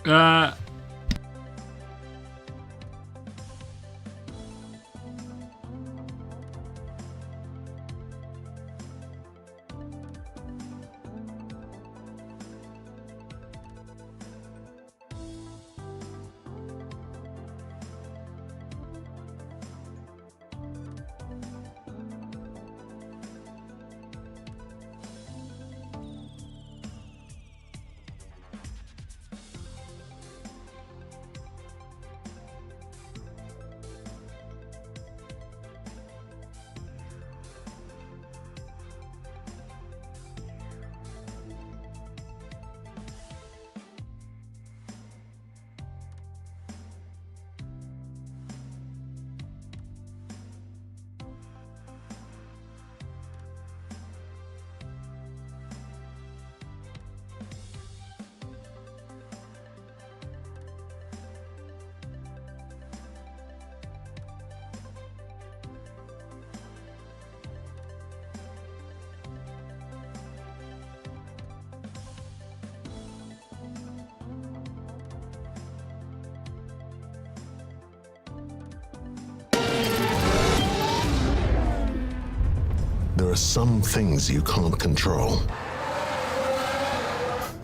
Uh, There are some things you can't control.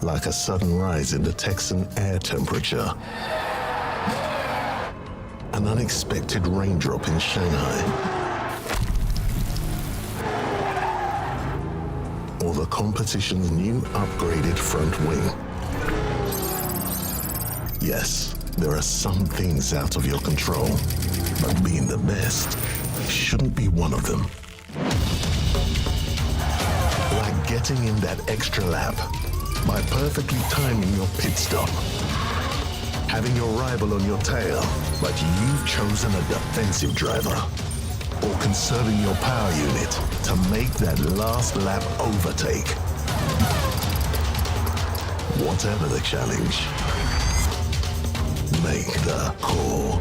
Like a sudden rise in the Texan air temperature. An unexpected raindrop in Shanghai. Or the competition's new upgraded front wing. Yes, there are some things out of your control, but being the best shouldn't be one of them. Like getting in that extra lap by perfectly timing your pit stop. Having your rival on your tail, but you've chosen a defensive driver. Or conserving your power unit to make that last lap overtake. Whatever the challenge, make the call.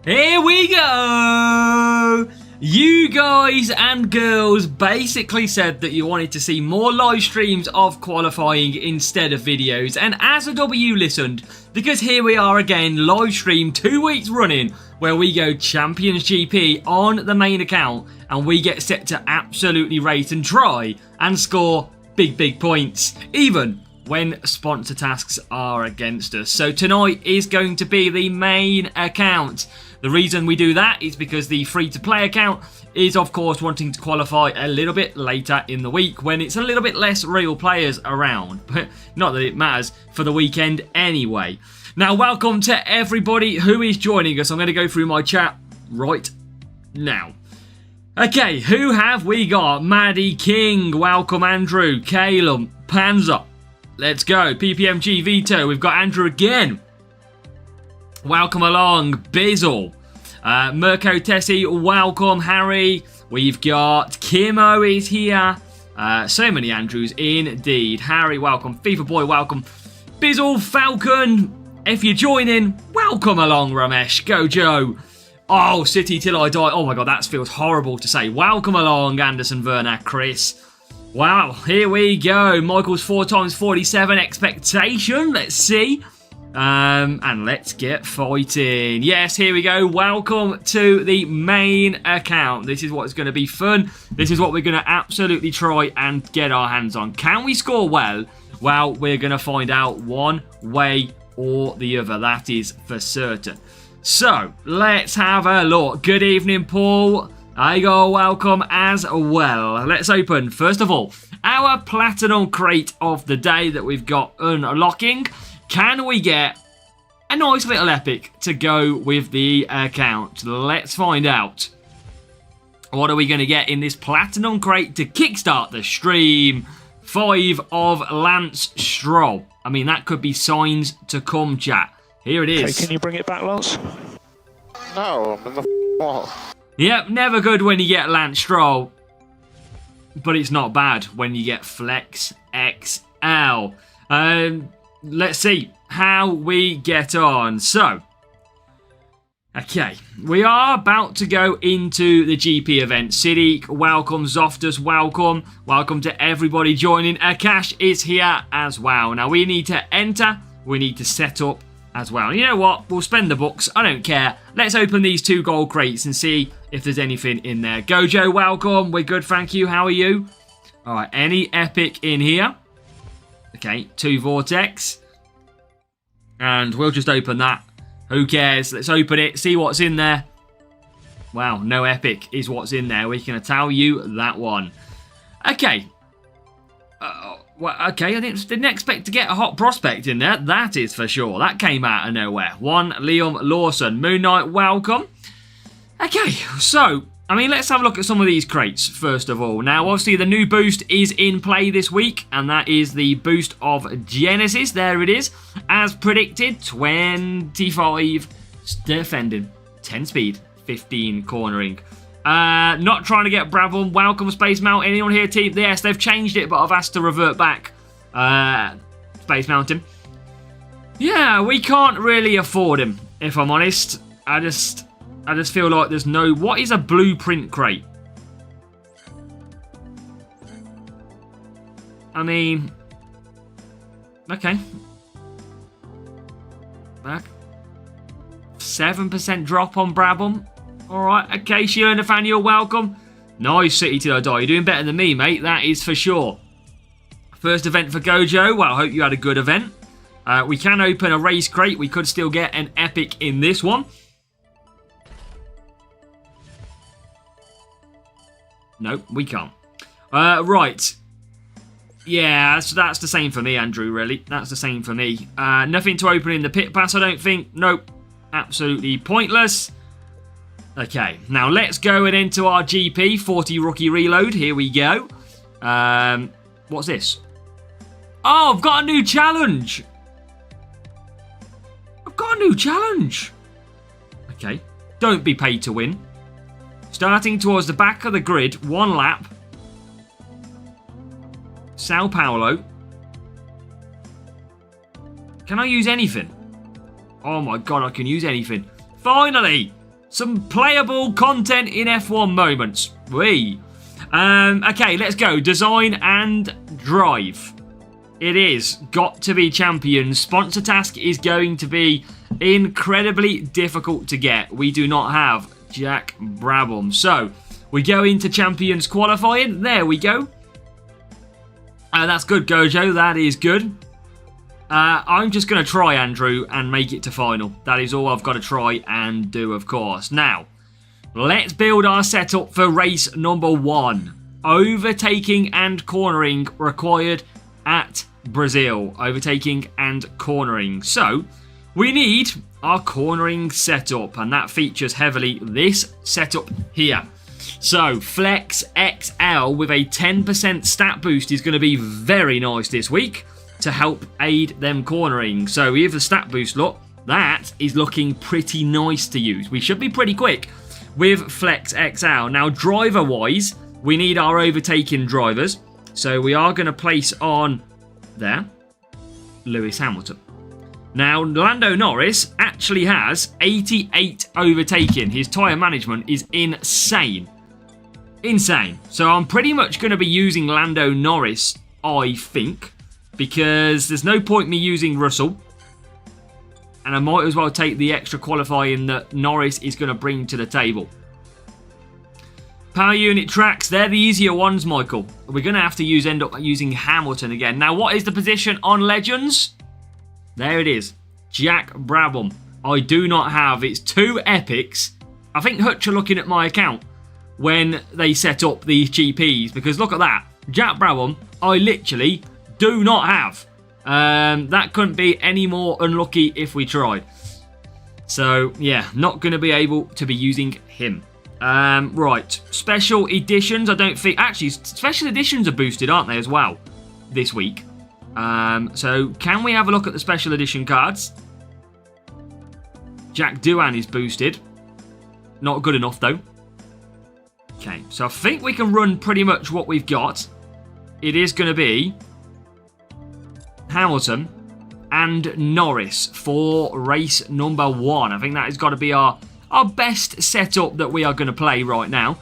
Here we go! You guys and girls basically said that you wanted to see more live streams of qualifying instead of videos, and as a W listened, because here we are again, live stream 2 weeks running, where we go Champions GP on the main account, and we get set to absolutely race and try and score big points, even when sponsor tasks are against us. So tonight is going to be the main account. The reason we do that is because the free-to-play account is, of course, wanting to qualify a little bit later in the week when it's a little bit less real players around. But not that it matters for the weekend anyway. Now, welcome to everybody who is joining us. I'm going to go through my chat right now. Okay, who have we got? Maddie King, welcome Andrew, Calum, Panzer. Let's go. PPMG Vito, we've got Andrew again. Welcome along, Bizzle. Mirko Tessie, welcome, Harry. We've got Kimo is here. So many Andrews indeed. Harry, welcome. FIFA Boy, welcome. Bizzle, Falcon, if you're joining, welcome along, Ramesh. Go, Joe. Oh, City Till I Die. Oh my God, that feels horrible to say. Welcome along, Anderson Werner, Chris. Wow, here we go. Michael's 4x47 expectation. Let's see. And let's get fighting. Yes, here we go. Welcome to the main account. This is what's going to be fun. This is what we're going to absolutely try and get our hands on. Can we score well? Well, we're going to find out one way or the other. That is for certain. So, let's have a look. Good evening, Paul. Igor, welcome as well. Let's open, first of all, our Platinum Crate of the day that we've got unlocking. Can we get a nice little epic to go with the account? Let's find out. What are we going to get in this Platinum Crate to kickstart the stream? 5 of Lance Stroll. I mean, that could be signs to come, chat. Here it is. Okay, can you bring it back, Lance? No, I'm in the wall. Yep, never good when you get Lance Stroll. But it's not bad when you get Flex XL. Let's see how we get on. So, Okay, we are about to go into the GP event. Siddiq, welcome. Zoftus, welcome. Welcome to everybody joining. Akash is here as well. Now, we need to enter. We need to set up as well. You know what? We'll spend the bucks. I don't care. Let's open these 2 gold crates and see if there's anything in there. Gojo, welcome. We're good, thank you. How are you? All right, any epic in here? Okay, 2 Vortex. And we'll just open that. Who cares? Let's open it, see what's in there. Wow, no epic is what's in there. We can tell you that one. Okay. Well, okay, I didn't expect to get a hot prospect in there. That is for sure. That came out of nowhere. 1 Liam Lawson. Moon Knight, welcome. Okay, so, I mean, let's have a look at some of these crates, first of all. Now, obviously, the new boost is in play this week, and that is the boost of Genesis. There it is. As predicted, 25 defending, 10 speed, 15 cornering. Not trying to get Brabham. Welcome, Space Mountain. Anyone here, team? Yes, they've changed it, but I've asked to revert back. Space Mountain. Yeah, we can't really afford him, if I'm honest. I just feel like there's no... What is a blueprint crate? I mean... Okay. Back. 7% drop on Brabham. Alright, okay, Sheila Nathaniel, welcome. Nice, City Till I Die. You're doing better than me, mate. That is for sure. First event for Gojo. Well, I hope you had a good event. We can open a race crate. We could still get an epic in this one. No, we can't. Right. Yeah, that's the same for me, Andrew, really. That's the same for me. Nothing to open in the pit pass, I don't think. Nope. Absolutely pointless. Okay, now let's go and into our GP. 40 rookie reload. Here we go. What's this? Oh, I've got a new challenge. I've got a new challenge. Okay. Don't be paid to win. Starting towards the back of the grid, 1 lap. Sao Paulo. Can I use anything? Oh my god, I can use anything. Finally! Some playable content in F1 moments. Whee! Okay, let's go. Design and drive. It is got to be champions. Sponsor task is going to be incredibly difficult to get. We do not have Jack Brabham. So, we go into champions qualifying. There we go. That's good, Gojo. That is good. I'm just going to try, Andrew, and make it to final. That is all I've got to try and do, of course. Now, let's build our setup for race number 1. Overtaking and cornering required at Brazil. Overtaking and cornering. So, we need our cornering setup, and that features heavily this setup here. So, Flex XL with a 10% stat boost is going to be very nice this week to help aid them cornering. So, we have the stat boost, look. That is looking pretty nice to use. We should be pretty quick with Flex XL. Now, driver-wise, we need our overtaking drivers. So, we are going to place on there Lewis Hamilton. Now, Lando Norris actually has 88 overtaking. His tyre management is insane. Insane. So I'm pretty much going to be using Lando Norris, I think, because there's no point me using Russell. And I might as well take the extra qualifying that Norris is going to bring to the table. Power unit tracks, they're the easier ones, Michael. We're going to have to end up using Hamilton again. Now, what is the position on Legends? There it is. Jack Brabham. I do not have. It's 2 epics. I think Hutch are looking at my account when they set up these GPs, because look at that. Jack Brabham, I literally do not have. That couldn't be any more unlucky if we tried. So, yeah, not going to be able to be using him. Right, special editions, I don't think... Actually, special editions are boosted, aren't they, as well, this week? So, can we have a look at the special edition cards? Jack Doohan is boosted. Not good enough, though. Okay, so I think we can run pretty much what we've got. It is going to be Hamilton and Norris for race number 1. I think that has got to be our our best setup that we are going to play right now.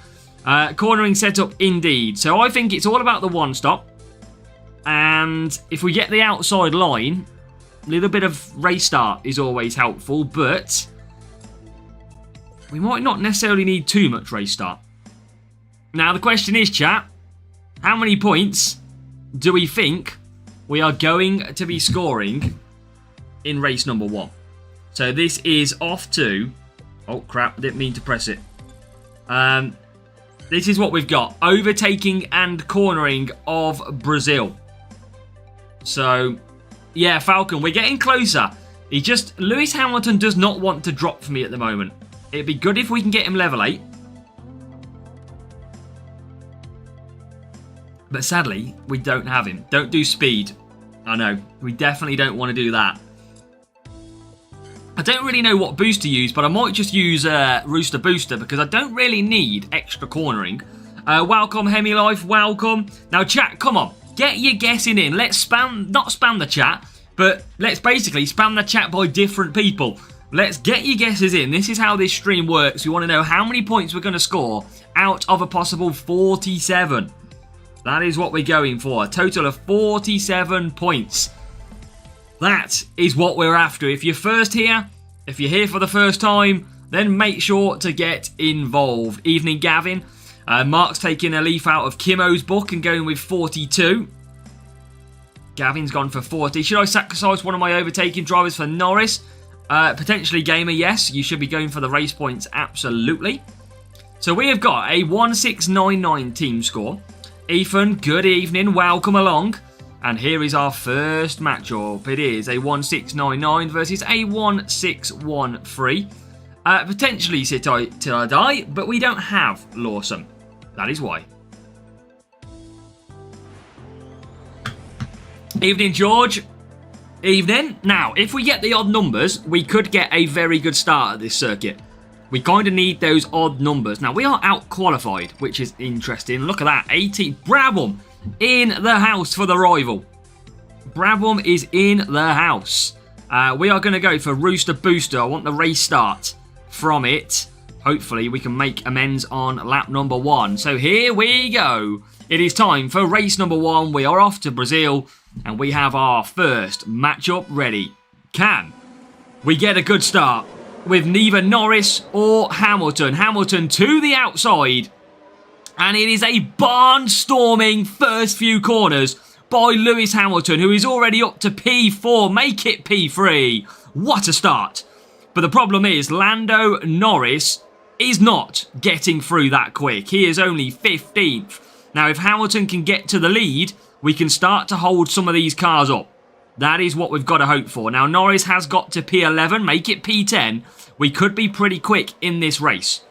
Cornering setup indeed. So I think it's all about the one stop. And if we get the outside line, a little bit of race start is always helpful, but we might not necessarily need too much race start. Now the question is, chat, how many points do we think we are going to be scoring in race number 1? So this is off to... Oh crap, didn't mean to press it. This is what we've got. Overtaking and cornering of Brazil. So, yeah, Falcon, we're getting closer. Lewis Hamilton does not want to drop for me at the moment. It'd be good if we can get him level 8. But sadly, we don't have him. Don't do speed. I know. We definitely don't want to do that. I don't really know what boost to use, but I might just use Rooster Booster because I don't really need extra cornering. Welcome, Hemilife, welcome. Now, chat, come on. Get your guessing in. Let's not spam the chat, but let's basically spam the chat by different people. Let's get your guesses in. This is how this stream works. We want to know how many points we're going to score out of a possible 47. That is what we're going for. A total of 47 points. That is what we're after. If you're first here, if you're here for the first time, then make sure to get involved. Evening, Gavin. Mark's taking a leaf out of Kimo's book and going with 42. Gavin's gone for 40. Should I sacrifice one of my overtaking drivers for Norris? Potentially, Gamer, yes. You should be going for the race points, absolutely. So we have got a 1699 team score. Ethan, good evening. Welcome along. And here is our first matchup. It is a 1699 versus a 1613. Potentially till I die, but we don't have Lawson. That is why. Evening, George. Evening. Now, if we get the odd numbers, we could get a very good start at this circuit. We kind of need those odd numbers. Now, we are out-qualified, which is interesting. Look at that. 80. Brabham in the house for the rival. Brabham is in the house. We are going to go for Rooster Booster. I want the race start from it. Hopefully, we can make amends on lap number 1. So here we go. It is time for race number 1. We are off to Brazil, and we have our first matchup ready. Can we get a good start with neither Norris or Hamilton? Hamilton to the outside. And it is a barnstorming first few corners by Lewis Hamilton, who is already up to P4. Make it P3. What a start. But the problem is, Lando Norris is not getting through that quick. He is only 15th. Now, if Hamilton can get to the lead, we can start to hold some of these cars up. That is what we've got to hope for. Now, Norris has got to P11. Make it P10. We could be pretty quick in this race.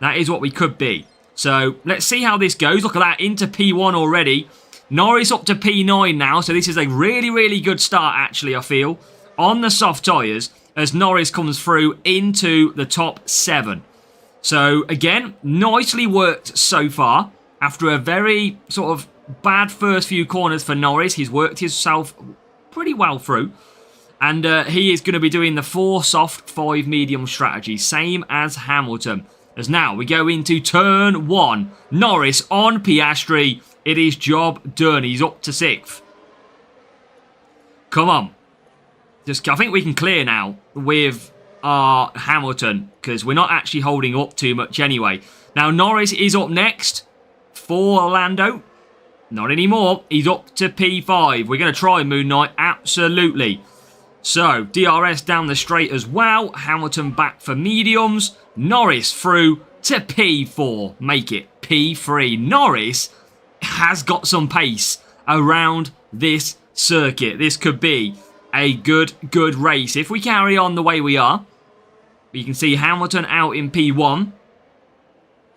That is what we could be. So, let's see how this goes. Look at that, into P1 already. Norris up to P9 now, so this is a really, really good start, actually, I feel, on the soft tyres as Norris comes through into the top 7. So, again, nicely worked so far. After a very sort of bad first few corners for Norris, he's worked himself pretty well through. And he is going to be doing the 4 soft, 5 medium strategy, same as Hamilton. As now we go into turn 1. Norris on Piastri. It is job done. He's up to 6th. Come on. I think we can clear now with our Hamilton, because we're not actually holding up too much anyway. Now Norris is up next for Lando. Not anymore. He's up to P5. We're going to try Moon Knight. Absolutely. So, DRS down the straight as well. Hamilton back for mediums. Norris through to P4. Make it P3. Norris has got some pace around this circuit. This could be a good race. If we carry on the way we are, you can see Hamilton out in P1.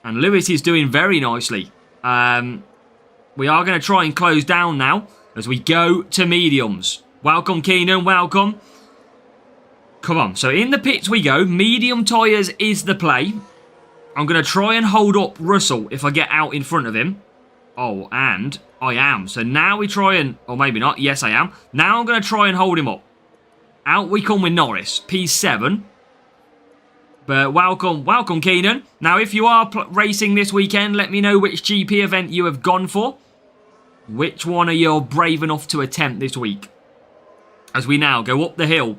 And Lewis is doing very nicely. We are going to try and close down now as we go to mediums. Welcome, Keenan. Welcome. Come on. So in the pits we go. Medium tyres is the play. I'm going to try and hold up Russell if I get out in front of him. Oh, and I am. So now we try and... Or maybe not. Yes, I am. Now I'm going to try and hold him up. Out we come with Norris. P7. But welcome, Keenan. Now, if you are racing this weekend, let me know which GP event you have gone for. Which one are you brave enough to attempt this week? As we now go up the hill.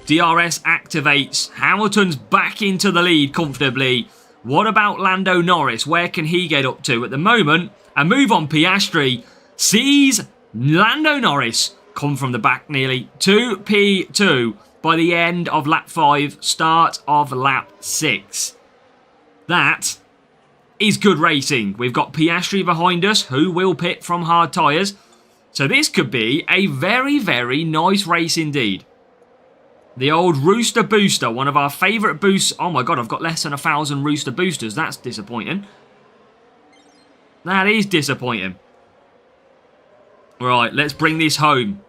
DRS activates. Hamilton's back into the lead comfortably. What about Lando Norris? Where can he get up to? At the moment, a move on Piastri sees Lando Norris come from the back nearly to P2 by the end of lap 5, start of lap 6. That is good racing. We've got Piastri behind us, who will pit from hard tyres. So this could be a very, very nice race indeed. The old Rooster Booster, one of our favourite boosts. Oh my god, I've got less than 1,000 Rooster Boosters. That's disappointing. That is disappointing. Right, let's bring this home.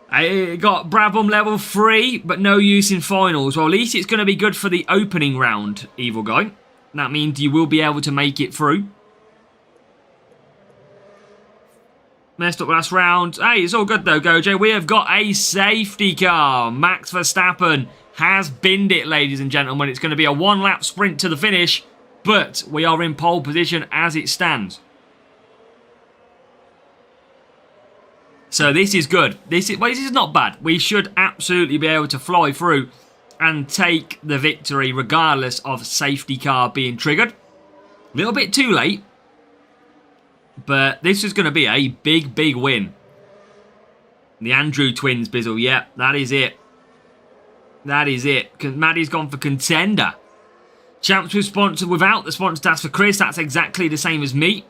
I got Brabham level 3, but no use in finals. Well, at least it's going to be good for the opening round, Evil Guy. That means you will be able to make it through. Messed up last round. Hey, it's all good though, Gojo. We have got a safety car. Max Verstappen has binned it, ladies and gentlemen. It's going to be a one-lap sprint to the finish, but we are in pole position as it stands. So this is good. This is not bad. We should absolutely be able to fly through and take the victory regardless of safety car being triggered. A little bit too late. But this is going to be a big, big win. The Andrew twins, Bizzle. Yep, that is it. That is it. Maddie's gone for contender. Champs with sponsor without the sponsor task for Chris. That's exactly the same as me.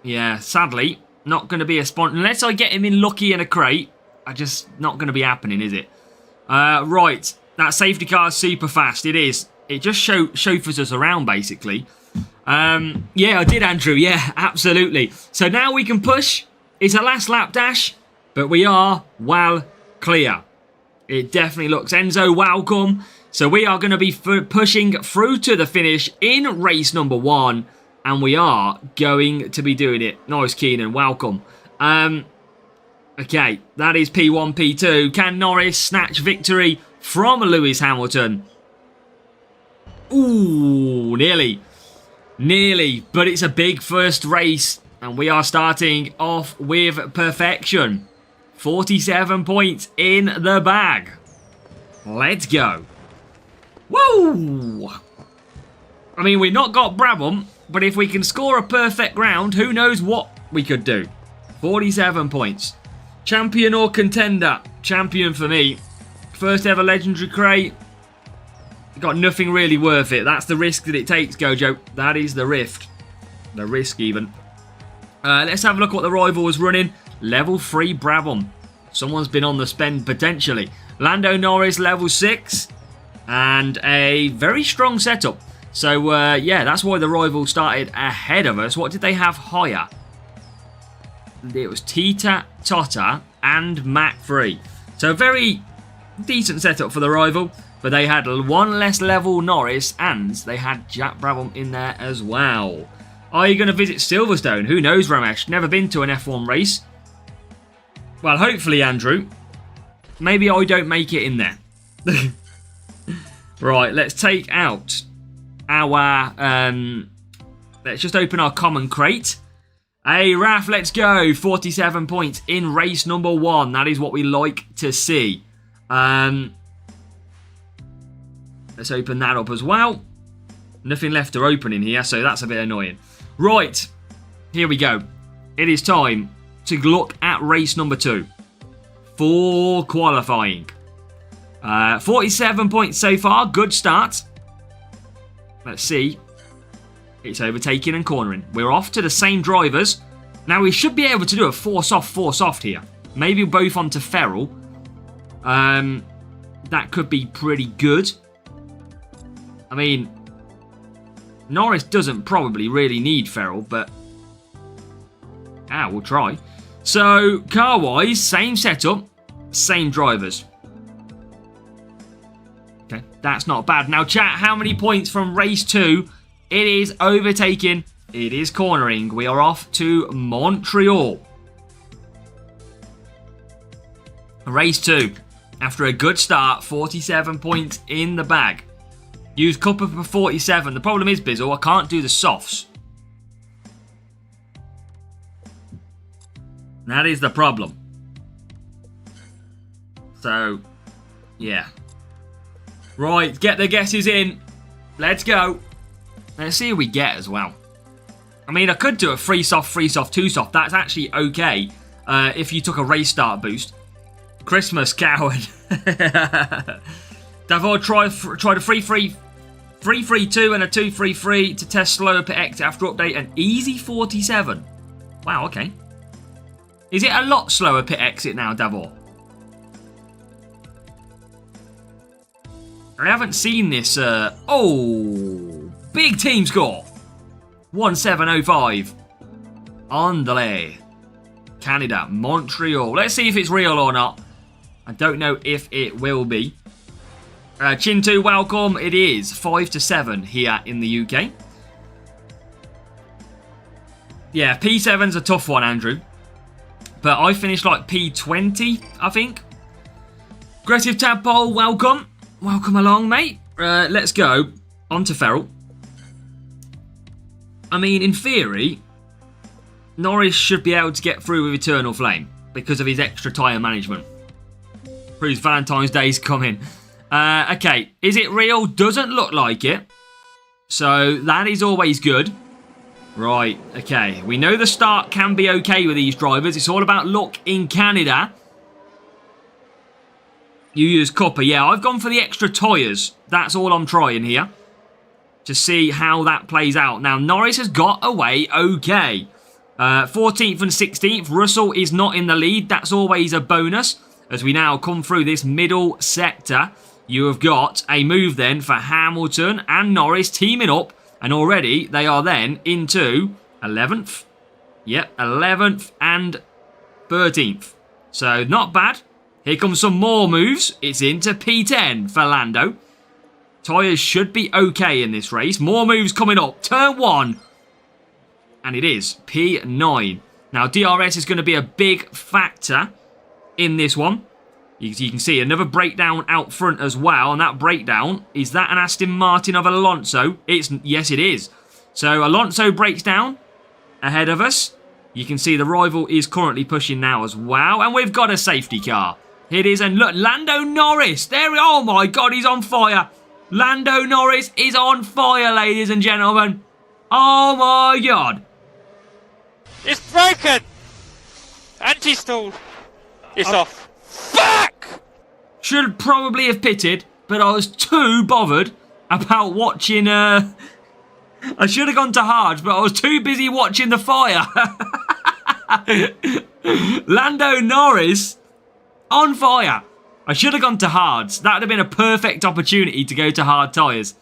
Yeah, sadly, not going to be a sponsor. Unless I get him in lucky in a crate. Just not going to be happening, is it? Right. That safety car is super fast. It is. It just chauffeurs us around, basically. Yeah, I did, Andrew. Yeah, absolutely. So now we can push. It's a last lap dash, but we are well clear. It definitely looks. Enzo, welcome. So we are going to be pushing through to the finish in race number 1, and we are going to be doing it. Nice, Keenan. Welcome. Okay, that is P1, P2. Can Norris snatch victory from Lewis Hamilton? Ooh, nearly. Nearly, but it's a big first race, and we are starting off with perfection. 47 points in the bag. Let's go. Woo! I mean, we've not got Brabham, but if we can score a perfect round, who knows what we could do. 47 points. Champion or contender? Champion for me. First ever legendary crate. Got nothing really worth it. That's the risk that it takes, Gojo. That is the rift. The risk, even. Let's have a look what the rival was running. Level 3 Brabham. Someone's been on the spend, potentially. Lando Norris, level 6. And a very strong setup. So, yeah, that's why the rival started ahead of us. What did they have higher? It was Tita, Tota, and Mach 3. So, very decent setup for the rival. But they had one less level Norris, and they had Jack Brabham in there as well. Are you going to visit Silverstone? Who knows, Ramesh? Never been to an F1 race. Well, hopefully, Andrew. Maybe I don't make it in there. Right, let's take out our... let's just open our common crate. Hey, Raf, let's go. 47 points in race number 1. That is what we like to see. Let's open that up as well. Nothing left to open in here, so that's a bit annoying. Right, here we go. It is time to look at race number 2 for qualifying. 47 points so far, good start. Let's see. It's overtaking and cornering. We're off to the same drivers. Now we should be able to do a force off here. Maybe both onto Ferrell. That could be pretty good. I mean, Norris doesn't probably really need Ferrell, but we'll try. So, car-wise, same setup, same drivers. Okay, that's not bad. Now, chat, how many points from race 2? It is overtaking. It is cornering. We are off to Montreal. Race 2. After a good start, 47 points in the bag. Use Cuppa for 47. The problem is, Bizzle, I can't do the softs. That is the problem. So, yeah. Right, get the guesses in. Let's go. Let's see who we get as well. I mean, I could do a 3 soft, 3 soft, 2 soft. That's actually okay if you took a race start boost. Christmas coward. Davor tried a 3-3-2 and a 2-3-3 to test slower per exit after update. An easy 47. Wow, okay. Is it a lot slower pit exit now, Davor? I haven't seen this. Oh, big team score. 1705. Andale. Canada, Montreal. Let's see if it's real or not. I don't know if it will be. Chintu, welcome. It is 5-7 here in the UK. Yeah, P7's a tough one, Andrew. But I finished like P20, I think. Aggressive Tadpole, welcome. Welcome along, mate. Let's go on to Feral. I mean, in theory, Norris should be able to get through with Eternal Flame because of his extra tyre management. Proves Valentine's Day's coming. Okay, is it real? Doesn't look like it. So that is always good. Right, okay. We know the start can be okay with these drivers. It's all about luck in Canada. You use Cuppa. Yeah, I've gone for the extra tyres. That's all I'm trying here. To see how that plays out. Now, Norris has got away okay. 14th and 16th. Russell is not in the lead. That's always a bonus. As we now come through this middle sector, you have got a move then for Hamilton and Norris teaming up. And already they are then into 11th. Yep, 11th and 13th. So not bad. Here comes some more moves. It's into P10 for Lando. Tyres should be okay in this race. More moves coming up. Turn 1. And it is P9. Now DRS is going to be a big factor in this one. You can see another breakdown out front as well. And that breakdown, is that an Aston Martin of Alonso? Yes, it is. So Alonso breaks down ahead of us. You can see the rival is currently pushing now as well. And we've got a safety car. Here it is. And look, Lando Norris. Oh my God, he's on fire. Lando Norris is on fire, ladies and gentlemen. Oh my God. It's broken! Anti-stall. It's off. Fuck! Should probably have pitted, but I was too bothered about watching... I should have gone to hard, but I was too busy watching the fire. Lando Norris on fire. I should have gone to hards. That would have been a perfect opportunity to go to hard tyres.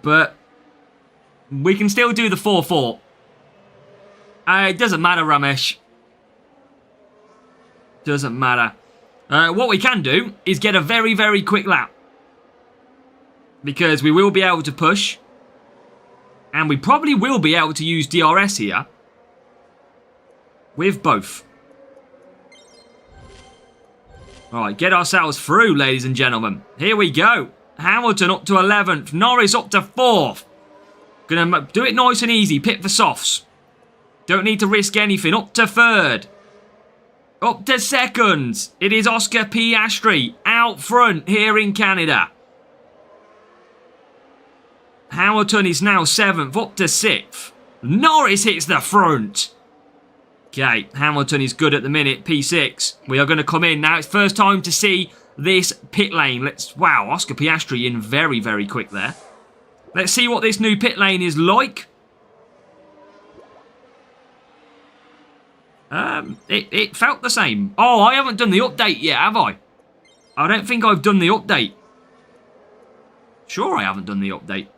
But we can still do the 4-4. It doesn't matter, Ramesh. Doesn't matter. What we can do is get a very, very quick lap. Because we will be able to push. And we probably will be able to use DRS here. With both. Alright, get ourselves through, ladies and gentlemen. Here we go. Hamilton up to 11th. Norris up to 4th. Gonna do it nice and easy. Pit for softs. Don't need to risk anything. Up to 3rd. Up to 2nd. It is Oscar Piastri out front here in Canada. Hamilton is now 7th. Up to 6th. Norris hits the front. Okay, Hamilton is good at the minute. P6. We are going to come in. Now it's first time to see this pit lane. Wow, Oscar Piastri in very, very quick there. Let's see what this new pit lane is like. It felt the same. Oh, I haven't done the update yet, have I? I don't think I've done the update. Sure I haven't done the update.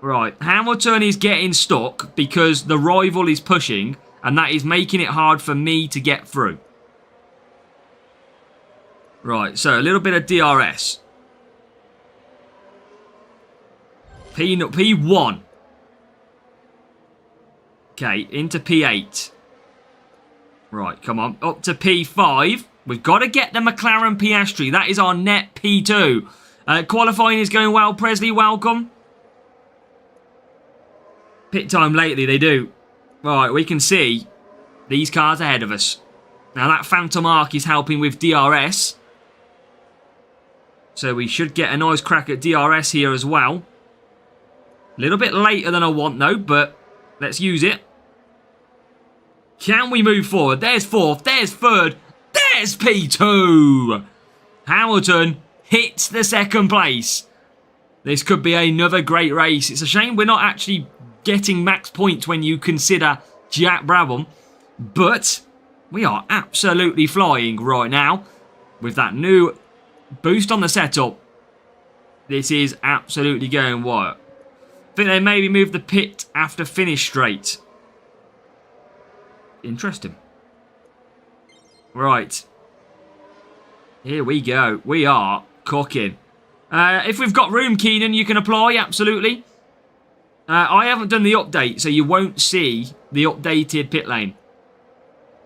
Right, Hamilton is getting stuck because the rival is pushing, and that is making it hard for me to get through. Right, so a little bit of DRS. P1. Okay, into P8. Right, come on. Up to P5. We've got to get the McLaren Piastri. That is our net P2. Qualifying is going well. Presley, welcome. Pit time lately, they do. Right, we can see these cars ahead of us. Now, that Phantom Arc is helping with DRS. So we should get a nice crack at DRS here as well. A little bit later than I want, though, but let's use it. Can we move forward? There's fourth. There's third. There's P2. Hamilton hits the second place. This could be another great race. It's a shame we're not actually getting max points when you consider Jack Brabham. But we are absolutely flying right now with that new boost on the setup. This is absolutely going wild. I think they maybe moved the pit after finish straight. Interesting. Right. Here we go. We are cooking. If we've got room, Keenan, you can apply, absolutely. I haven't done the update, so you won't see the updated pit lane.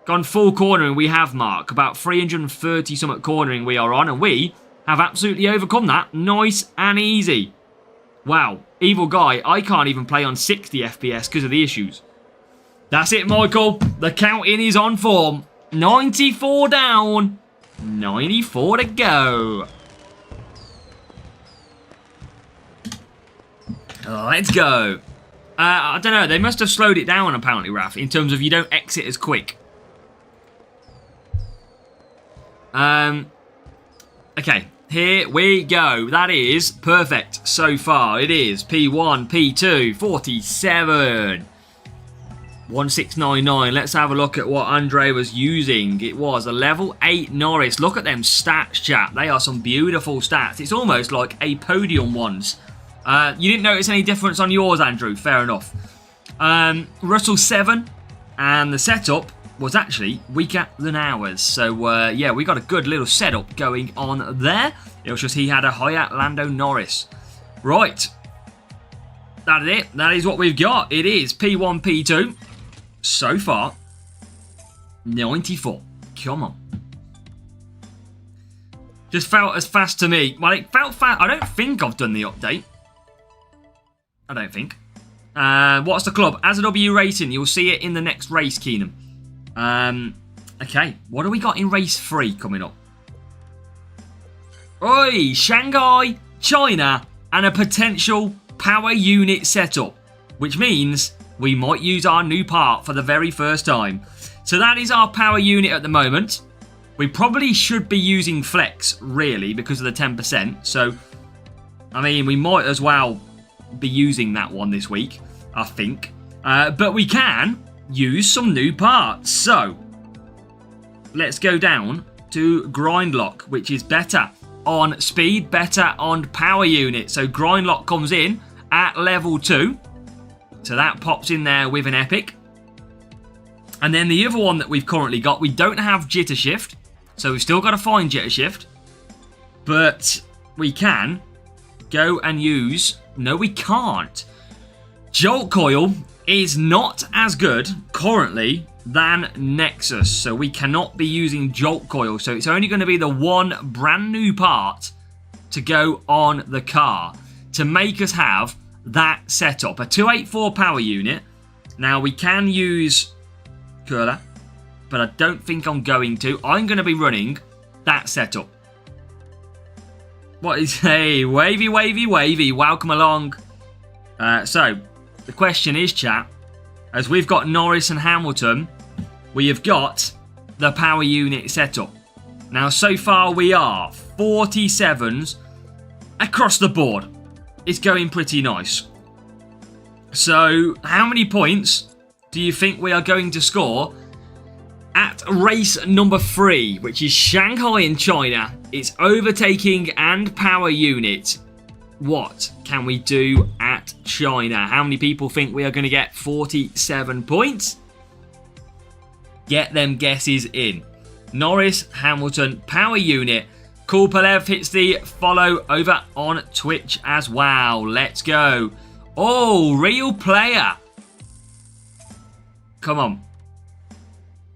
Gone full cornering, we have, Mark. About 330 something cornering we are on, and we have absolutely overcome that. Nice and easy. Wow. Evil guy, I can't even play on 60 FPS because of the issues. That's it, Michael. The counting is on form. 94 down. 94 to go. Let's go. I don't know. They must have slowed it down, apparently, Raf, in terms of you don't exit as quick. Okay. Here we go. That is perfect so far. It is P1, P2, 47. 1699. Let's have a look at what Andre was using. It was a level 8 Norris. Look at them stats, chat. They are some beautiful stats. It's almost like a podium ones. You didn't notice any difference on yours, Andrew. Fair enough. Russell 7. And the setup was actually weaker than ours. So, yeah, we got a good little setup going on there. It was just he had a higher Lando Norris. Right. That is it. That is what we've got. It is P1, P2. So far, 94. Come on. Just felt as fast to me. Well, it felt fast. I don't think I've done the update. I don't think. What's the club? AZW Racing. You'll see it in the next race, Keenan. Okay. What do we got in race 3 coming up? Oi! Shanghai, China, and a potential power unit setup. Which means we might use our new part for the very first time. So that is our power unit at the moment. We probably should be using flex, really, because of the 10%. So, I mean, we might as well be using that one this week, I think. But we can use some new parts. So, let's go down to Grindlock, which is better on speed, better on power unit. So, Grindlock comes in at level 2. So that pops in there with an epic. And then the other one that we've currently got, we don't have jitter shift. So we've still got to find jitter shift. But we can go and use... No, we can't. Jolt Coil is not as good currently than Nexus. So we cannot be using Jolt Coil. So it's only going to be the one brand new part to go on the car to make us have that setup. A 284 power unit. Now we can use Curler, but I don't think I'm going to. I'm going to be running that setup. What is... Hey, wavy, wavy, wavy. Welcome along. So, the question is, chat, as we've got Norris and Hamilton, we have got the power unit setup. Now, so far we are 47s across the board. It's going pretty nice. So, how many points do you think we are going to score at race number 3, which is Shanghai in China? It's overtaking and power unit. What can we do at China? How many people think we are going to get 47 points? Get them guesses in. Norris, Hamilton, power unit. Cool Palev hits the follow over on Twitch as well. Let's go. Oh, real player. Come on.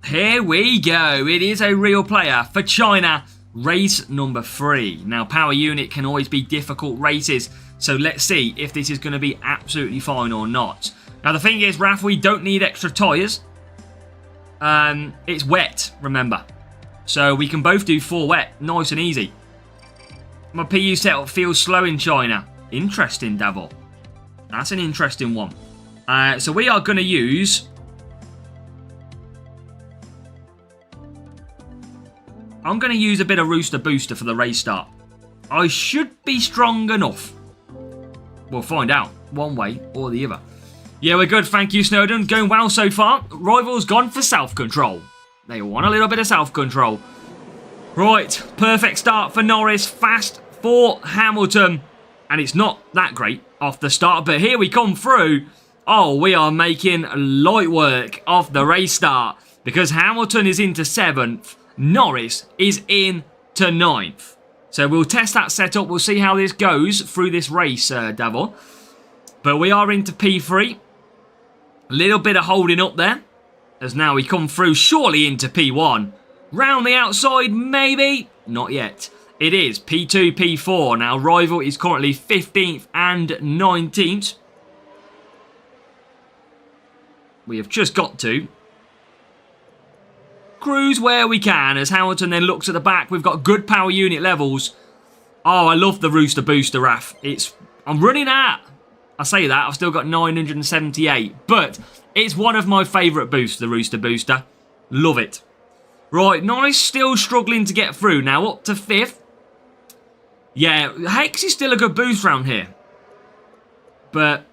Here we go. It is a real player for China. Race number 3. Now, power unit can always be difficult races, so let's see if this is going to be absolutely fine or not. Now, the thing is, Raf, we don't need extra tyres. It's wet, remember. So we can both do 4 wet. Nice and easy. My PU setup feels slow in China. Interesting, Davor. That's an interesting one. So we are going to use... I'm going to use a bit of Rooster Booster for the race start. I should be strong enough. We'll find out, one way or the other. Yeah, we're good, thank you, Snowden. Going well so far. Rival's gone for self-control. They want a little bit of self-control. Right, perfect start for Norris. Fast for Hamilton. And it's not that great off the start, but here we come through. Oh, we are making light work of the race start because Hamilton is into 7th. Norris is in to 9th. So we'll test that setup. We'll see how this goes through this race, Davor. But we are into P3. A little bit of holding up there. As now we come through surely into P1. Round the outside, maybe? Not yet. It is P2, P4. Now, Rival is currently 15th and 19th. We have just got to cruise where we can as Hamilton then looks at the back. We've got good power unit levels. Oh, I love the Rooster Booster, Raf. I'm running out. I say that, I've still got 978, but it's one of my favourite boosts, the Rooster Booster. Love it. Right, Norris still struggling to get through. Now up to 5th. Yeah, Hex is still a good boost round here. But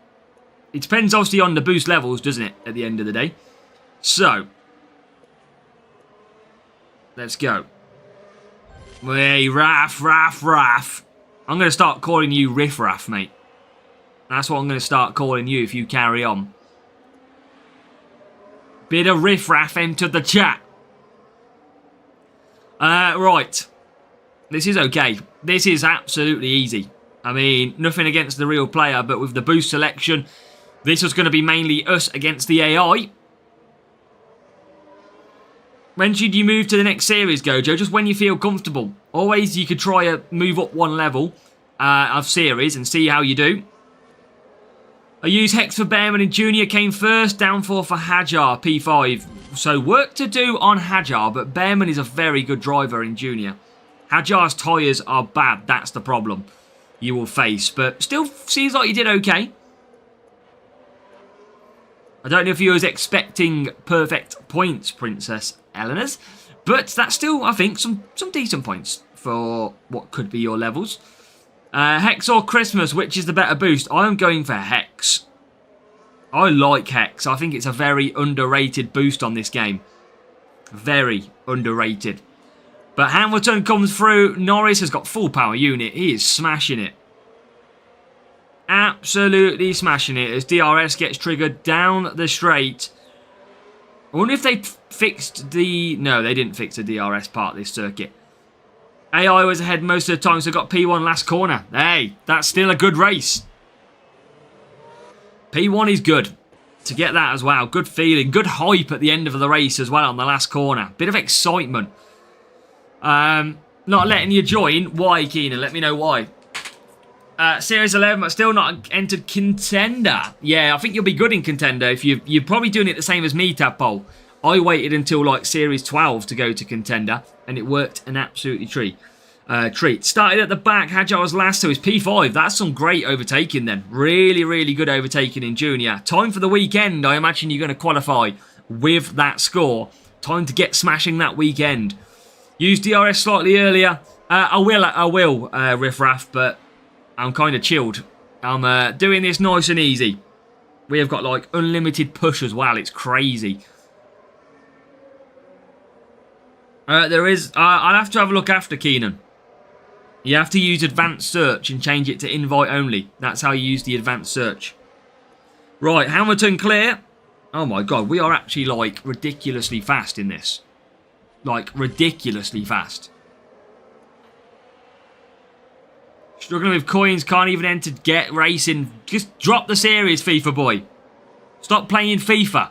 it depends obviously on the boost levels, doesn't it, at the end of the day. So, let's go. Hey, Raf. I'm going to start calling you Riff Raff, mate. That's what I'm going to start calling you if you carry on. Bit of Riff Raff entered the chat. Right. This is okay. This is absolutely easy. I mean, nothing against the real player, but with the boost selection, this was going to be mainly us against the AI. When should you move to the next series, Gojo? Just when you feel comfortable. Always you could try a move up one level of series and see how you do. I use Hex for Bearman and Junior came first. Downfall for Hajar, P5. So work to do on Hajar, but Bearman is a very good driver in Junior. Hajar's tyres are bad. That's the problem you will face. But still seems like you did okay. I don't know if you was expecting perfect points, Princess Eleanor's. But that's still, I think, some decent points for what could be your levels. Hex or Christmas, which is the better boost? I am going for Hex. I like Hex. I think it's a very underrated boost on this game. Very underrated. But Hamilton comes through. Norris has got full power unit. He is smashing it. Absolutely smashing it as DRS gets triggered down the straight. I wonder if they fixed the... No, they didn't fix the DRS part of this circuit. AI was ahead most of the time, so got P1 last corner. Hey, that's still a good race. P1 is good. To get that as well. Good feeling. Good hype at the end of the race as well on the last corner. Bit of excitement. Not letting you join. Why, Keenan? Let me know why. Series 11, but still not entered Contender. Yeah, I think you'll be good in Contender. If you're probably doing it the same as me, Tadpole. I waited until like Series 12 to go to Contender, and it worked an absolutely treat. Started at the back, Hajar was last, so it's P5. That's some great overtaking then. Really, really good overtaking in Junior. Time for the weekend. I imagine you're going to qualify with that score. Time to get smashing that weekend. Use DRS slightly earlier. I will, Riff Raff, but I'm kind of chilled. I'm doing this nice and easy. We have got like unlimited push as well. It's crazy. There is... I'll have to have a look after Keenan. You have to use advanced search and change it to invite only. That's how you use the advanced search. Right, Hamilton clear. Oh my god, we are actually like ridiculously fast in this. Like ridiculously fast. Struggling with coins, can't even enter Get Racing. Just drop the series, FIFA boy. Stop playing FIFA.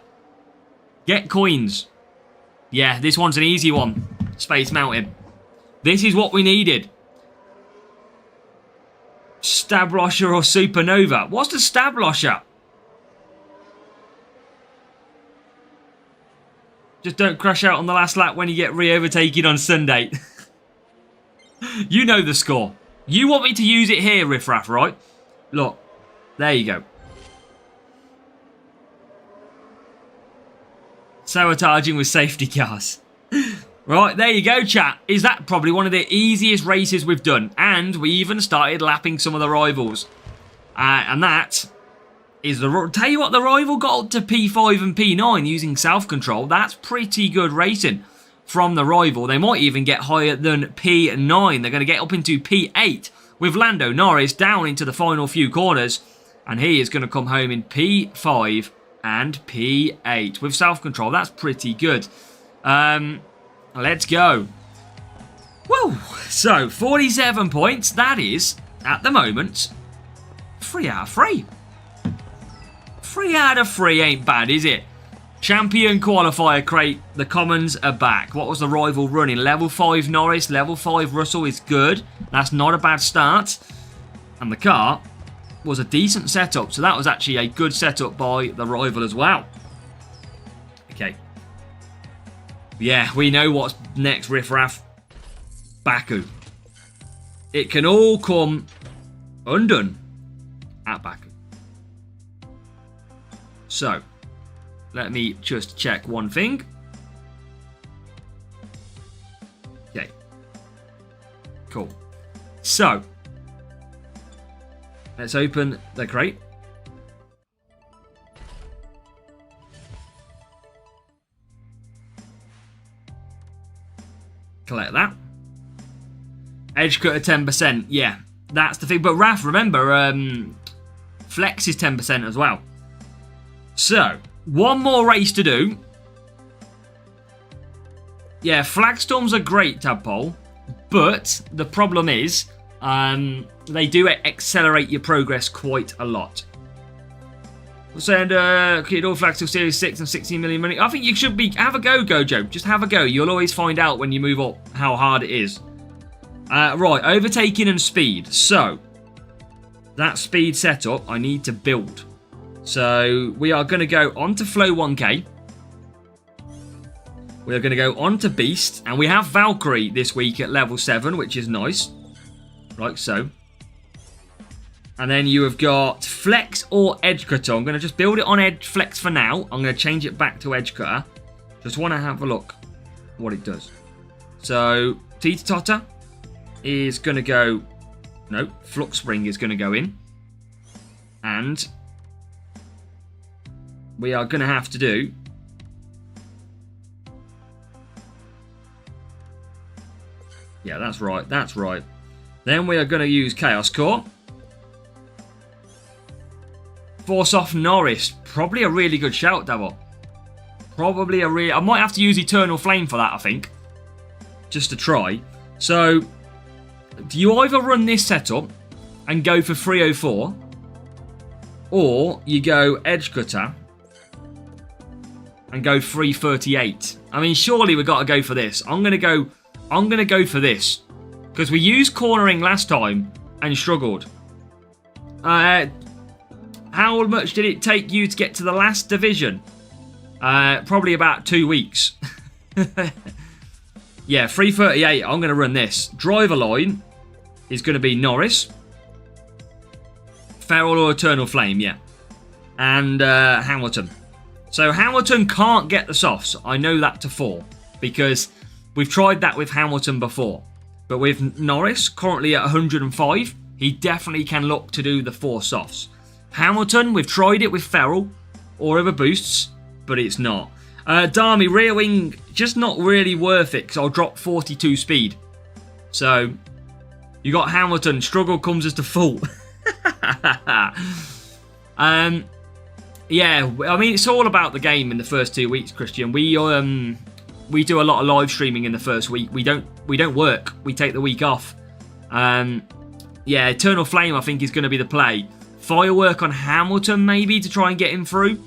Get coins. Yeah, this one's an easy one. Space Mountain. This is what we needed. Stablosher or Supernova? What's the Stablosher? Just don't crash out on the last lap when you get re-overtaken on Sunday. You know the score. You want me to use it here, Riff Raff, right? Look. There you go. Sabotaging with safety cars. Right, there you go, chat. Is that probably one of the easiest races we've done? And we even started lapping some of the rivals. And that is the... Tell you what, the rival got up to P5 and P9 using self-control. That's pretty good racing from the rival. They might even get higher than P9. They're going to get up into P8 with Lando Norris down into the final few corners. And he is going to come home in P5 and P8 with self-control. That's pretty good. Let's go. Woo! So, 47 points. That is, at the moment, 3 out of 3. 3 out of 3 ain't bad, is it? Champion qualifier crate. The Commons are back. What was the rival running? Level 5 Norris, level 5 Russell is good. That's not a bad start. And the car was a decent setup. So that was actually a good setup by the rival as well. Okay. Yeah, we know what's next, Riff Raff. Baku. It can all come undone at Baku. So, let me just check one thing. Okay. Cool. So, let's open the crate. Collect that. Edge cutter 10%. Yeah, that's the thing. But Raph, remember, Flex is 10% as well. So, one more race to do. Yeah, Flagstorms are great, Tadpole. But the problem is, they do accelerate your progress quite a lot. And all flags till Series 6 and 16 million money. I think you should be... Have a go, Gojo. Just have a go. You'll always find out when you move up how hard it is. Right, overtaking and speed. So, that speed setup I need to build. So, we are going to go on to Flow 1K. We are going to go on to Beast. And we have Valkyrie this week at level 7, which is nice. Like so. And then you have got Flex or Edge Cutter. I'm going to just build it on Edge Flex for now. I'm going to change it back to Edge Cutter. Just want to have a look what it does. So, Teeter Totter is going to go... No, Flux Spring is going to go in. And we are going to have to do... Yeah, that's right. That's right. Then we are going to use Chaos Core. Force off Norris. Probably a really good shout, Davor. Probably a really... I might have to use Eternal Flame for that, I think. Just to try. So, do you either run this setup and go for 304, or you go Edge Cutter and go 338? I mean, surely we've got to go for this. I'm going to go for this. Because we used cornering last time and struggled. How much did it take you to get to the last division? Probably about 2 weeks. Yeah, 338. I'm going to run this. Driver line is going to be Norris. Feral or Eternal Flame, yeah. And Hamilton. So Hamilton can't get the softs. I know that to 4. Because we've tried that with Hamilton before. But with Norris, currently at 105, he definitely can look to do the 4 softs. Hamilton, we've tried it with Feral or other boosts, but it's not. Dami, rear wing, just not really worth it because I'll drop 42 speed. So, you got Hamilton, struggle comes as default. Yeah, I mean, it's all about the game in the first 2 weeks, Christian. We do a lot of live streaming in the first week. We don't work. We take the week off. Yeah, Eternal Flame, I think, is going to be the play. Firework on Hamilton, maybe, to try and get him through.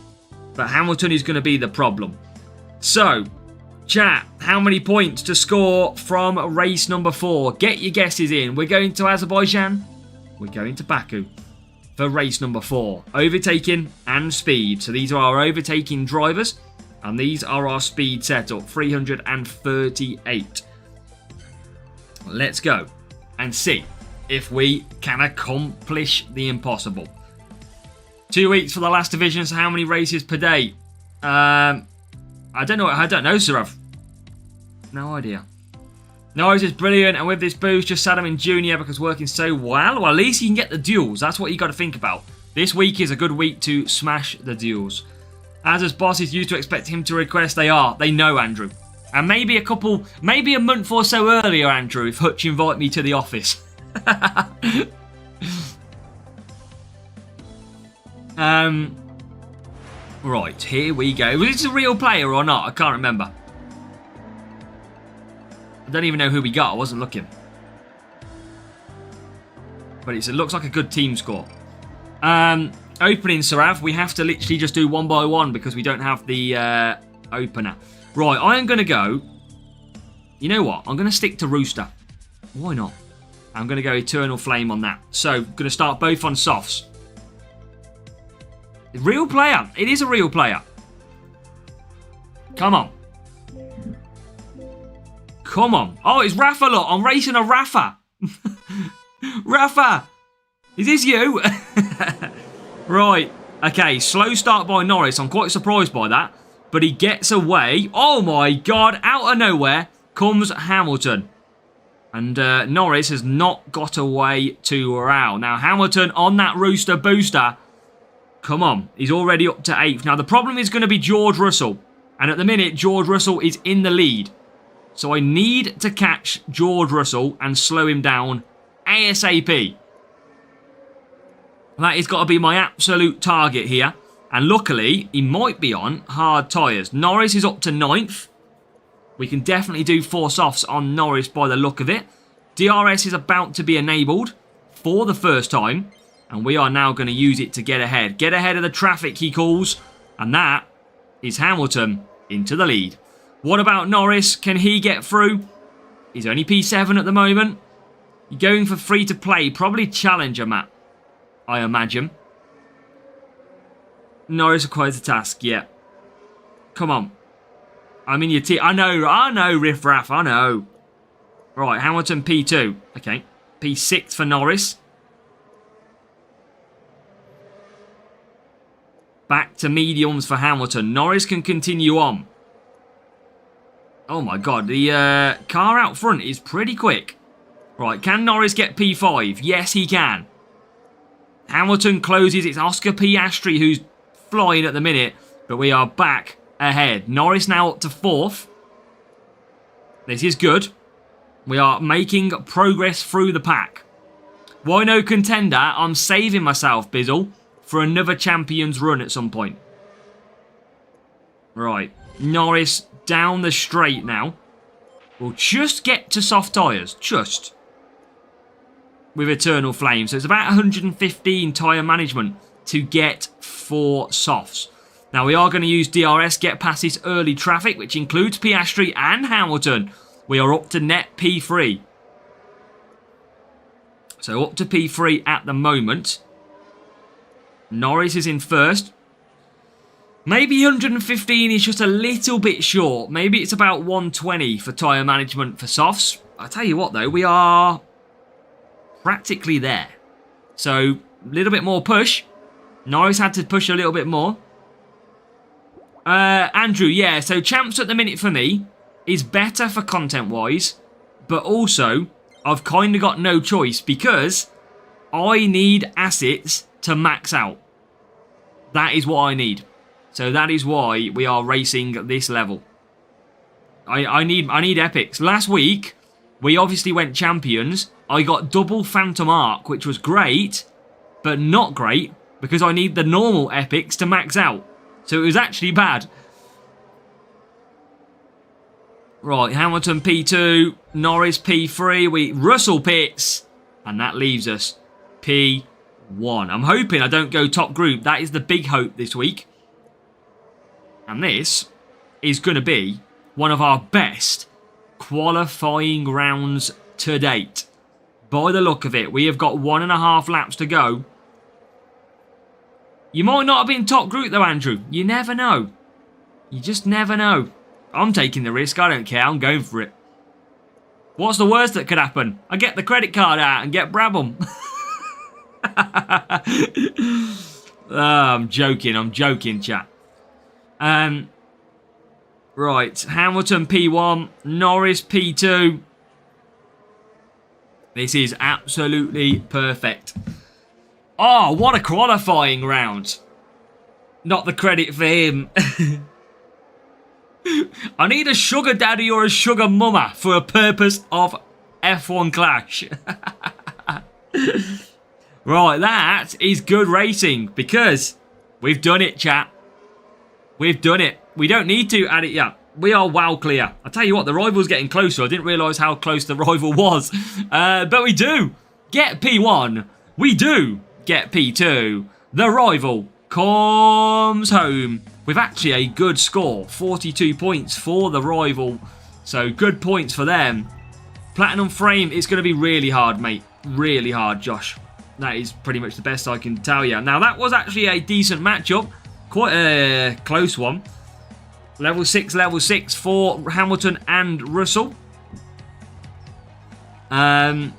But Hamilton is going to be the problem. So, Chat, how many points to score from race number 4? Get your guesses in. We're going to Azerbaijan. We're going to Baku for race number 4. Overtaking and speed. So these are our overtaking drivers. And these are our speed setup. 338. Let's go and see if we can accomplish the impossible. 2 weeks for the last division. So how many races per day? I don't know, Sarav. No idea. Norris is brilliant, and with this boost, just sat him in junior because working so well. Well, at least you can get the duels. That's what you got to think about. This week is a good week to smash the duels. As his boss is used to expect him to request, they are. They know, Andrew. And maybe a month or so earlier, Andrew, if Hutch invite me to the office. Right, here we go. Was this a real player or not? I can't remember. I don't even know who we got. I wasn't looking. But it looks like a good team score. Opening, Sarav. We have to literally just do one by one because we don't have the opener. Right, I am going to go... You know what? I'm going to stick to Rooster. Why not? I'm going to go Eternal Flame on that. So, going to start both on softs. Real player. It is a real player. Come on. Come on. Oh, it's Rafa, look. I'm racing a Rafa. Rafa. Is this you? Right. Okay, slow start by Norris. I'm quite surprised by that. But he gets away. Oh, my God. Out of nowhere comes Hamilton. And Norris has not got away too well. Now, Hamilton on that Rooster booster. Come on. He's already up to 8th. Now, the problem is going to be George Russell. And at the minute, George Russell is in the lead. So I need to catch George Russell and slow him down ASAP. That has got to be my absolute target here. And luckily, he might be on hard tyres. Norris is up to 9th. We can definitely do 4 softs on Norris by the look of it. DRS is about to be enabled for the first time. And we are now going to use it to get ahead. Get ahead of the traffic, he calls. And that is Hamilton into the lead. What about Norris? Can he get through? He's only P7 at the moment. You're going for free to play. Probably Challenger map, I imagine. Norris acquires the task, yeah. Come on. I'm in your team. I know, Riff Raff, I know. Right, Hamilton P2. Okay. P6 for Norris. Back to mediums for Hamilton. Norris can continue on. Oh my God, the car out front is pretty quick. Right, can Norris get P5? Yes, he can. Hamilton closes. It's Oscar Piastri who's flying at the minute, but we are back ahead. Norris now up to 4th. This is good. We are making progress through the pack. Why no contender? I'm saving myself, Bizzle, for another champions run at some point. Right, Norris down the straight now. We'll just get to soft tyres. Just. With Eternal Flame. So it's about 115 tyre management to get 4 softs. Now we are going to use DRS, get past this early traffic, which includes Piastri and Hamilton. We are up to net P3. So up to P3 at the moment. Norris is in first. Maybe 115 is just a little bit short. Maybe it's about 120 for tyre management for softs. I'll tell you what though, we are practically there. So, a little bit more push. Norris had to push a little bit more. Andrew, yeah, so champs at the minute for me is better for content-wise, but also I've kind of got no choice because I need assets to max out. That is what I need. So that is why we are racing this level. I need epics. Last week, we obviously went champions. I got double Phantom Arc, which was great, but not great because I need the normal epics to max out. So it was actually bad. Right, Hamilton P2, Norris P3, Russell pits, and that leaves us P1. I'm hoping I don't go top group. That is the big hope this week. And this is going to be one of our best qualifying rounds to date. By the look of it, we have got 1.5 laps to go. You might not have been top group though, Andrew. You never know. You just never know. I'm taking the risk. I don't care. I'm going for it. What's the worst that could happen? I get the credit card out and get Brabham. I'm joking, chat. Right, Hamilton P1, Norris P2. This is absolutely perfect. Oh, what a qualifying round. Not the credit for him. I need a sugar daddy or a sugar mama for a purpose of F1 Clash. Right, that is good racing because we've done it, chat. We've done it. We don't need to add it yet. We are well clear. I tell you what, the rival's getting closer. I didn't realise how close the rival was. But we do get P1. We do get P2. The rival comes home with actually a good score. 42 points for the rival. So good points for them. Platinum Frame is going to be really hard, mate. Really hard, Josh. That is pretty much the best I can tell you. Now, that was actually a decent matchup. Quite a close one. Level 6 for Hamilton and Russell. Car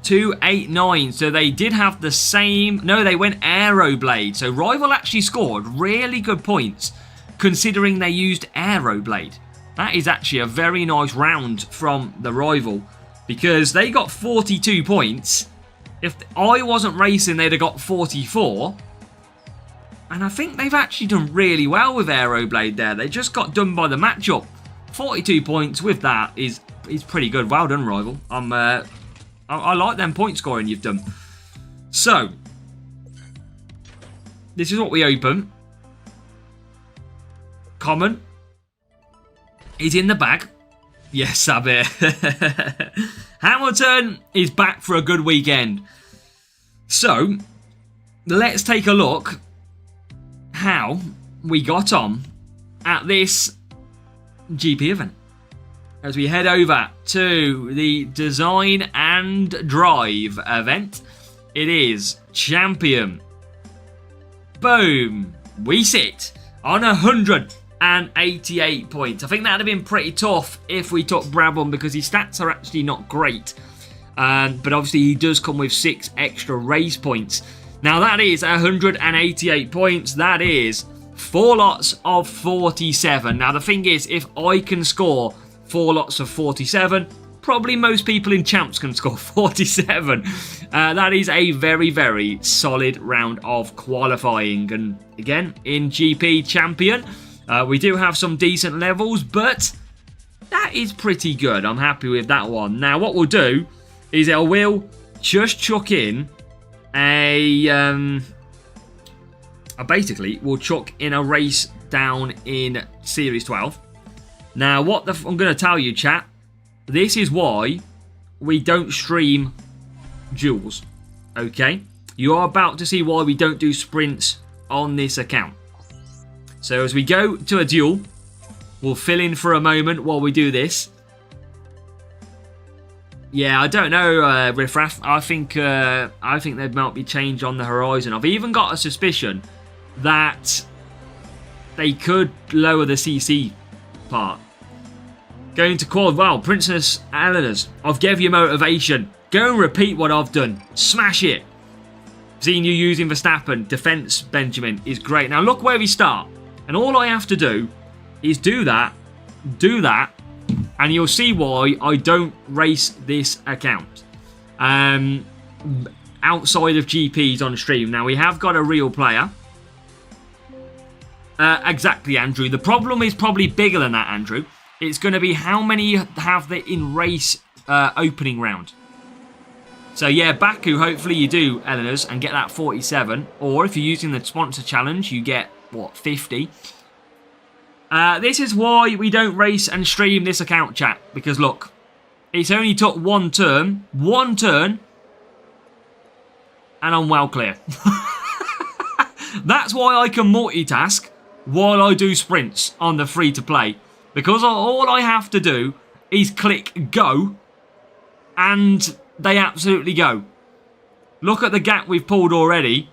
289. So they did have the same... No, they went Aeroblade. So Rival actually scored really good points considering they used Aeroblade. That is actually a very nice round from the Rival because they got 42 points. If I wasn't racing, they'd have got 44. And I think they've actually done really well with Aeroblade there. They just got done by the matchup. 42 points with that is pretty good. Well done, Rival. I like them point scoring you've done. So, this is what we open. Common is in the bag. Yes, Sabir. Hamilton is back for a good weekend. So, let's take a look how we got on at this GP event as we head over to the Design and Drive event. It is Champion. Boom. We sit on 188 points. I think that would have been pretty tough if we took Brabham because his stats are actually not great. But obviously he does come with 6 extra race points. Now that is 188 points. That is 4 lots of 47. Now the thing is, if I can score 4 lots of 47, probably most people in Champs can score 47. That is a very, very solid round of qualifying. And again, in GP Champion, we do have some decent levels, but that is pretty good. I'm happy with that one. Now what we'll do is I will just chuck in basically we'll chuck in a race down in Series 12. Now what I'm going to tell you, chat, this is why we don't stream duels, okay? You are about to see why we don't do sprints on this account. So as we go to a duel, we'll fill in for a moment while we do this. Yeah, I don't know, Riffraff. I think there might be change on the horizon. I've even got a suspicion that they could lower the CC part. Going to quad. Wow, Princess Eleanor's. I've gave you motivation. Go and repeat what I've done. Smash it. Seeing you using Verstappen, defense Benjamin is great. Now look where we start. And all I have to do is do that, and you'll see why I don't race this account outside of GPs on stream. Now, we have got a real player. Exactly, Andrew. The problem is probably bigger than that, Andrew. It's going to be how many have they in race opening round. So, yeah, Baku, hopefully you do, Eleanor's, and get that 47. Or if you're using the sponsor challenge, you get, what, 50. This is why we don't race and stream this account, chat. Because, look, it's only took one turn, and I'm well clear. That's why I can multitask while I do sprints on the free-to-play. Because all I have to do is click go, and they absolutely go. Look at the gap we've pulled already.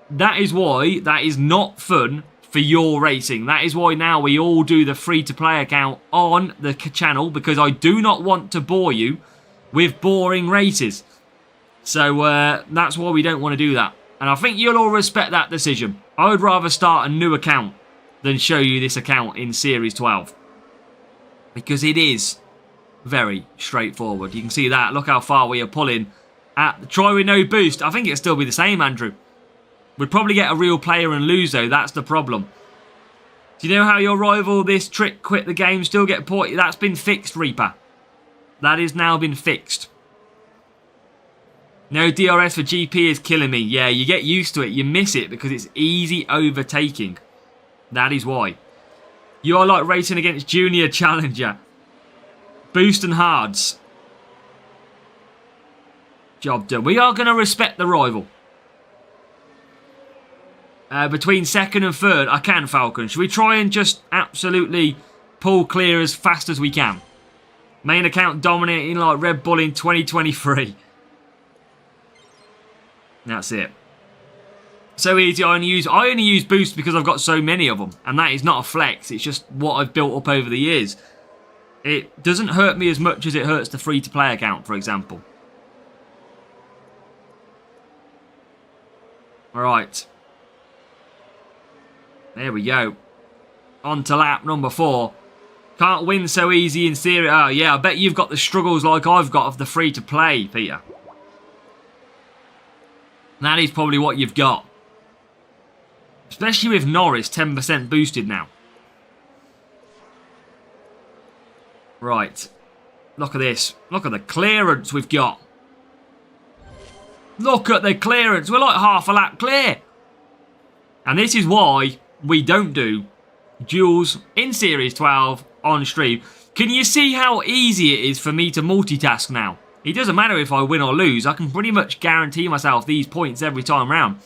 That is why that is not fun for your racing. That is why now we all do the free-to-play account on the channel, because I do not want to bore you with boring races. So that's why we don't want to do that. And I think you'll all respect that decision. I would rather start a new account than show you this account in Series 12. Because it is very straightforward. You can see that. Look how far we are pulling. Try with no boost. I think it'll still be the same, Andrew. We'd probably get a real player and lose, though. That's the problem. Do you know how your rival, this trick, quit the game, still get ported? That's been fixed, Reaper. That has now been fixed. No DRS for GP is killing me. Yeah, you get used to it. You miss it because it's easy overtaking. That is why. You are like racing against Junior Challenger. Boost and hards. Job done. We are going to respect the rival. Between second and third, I can, Falcon. Should we try and just absolutely pull clear as fast as we can? Main account dominating like Red Bull in 2023. That's it. So easy. I only use boost because I've got so many of them. And that is not a flex. It's just what I've built up over the years. It doesn't hurt me as much as it hurts the free-to-play account, for example. Alright. There we go. On to lap number 4. Can't win so easy in Series... Oh, yeah, I bet you've got the struggles like I've got of the free-to-play, Peter. That is probably what you've got. Especially with Norris 10% boosted now. Right. Look at this. Look at the clearance we've got. Look at the clearance. We're like half a lap clear. And this is why we don't do duels in Series 12 on stream. Can you see how easy it is for me to multitask now? It doesn't matter if I win or lose. I can pretty much guarantee myself these points every time round.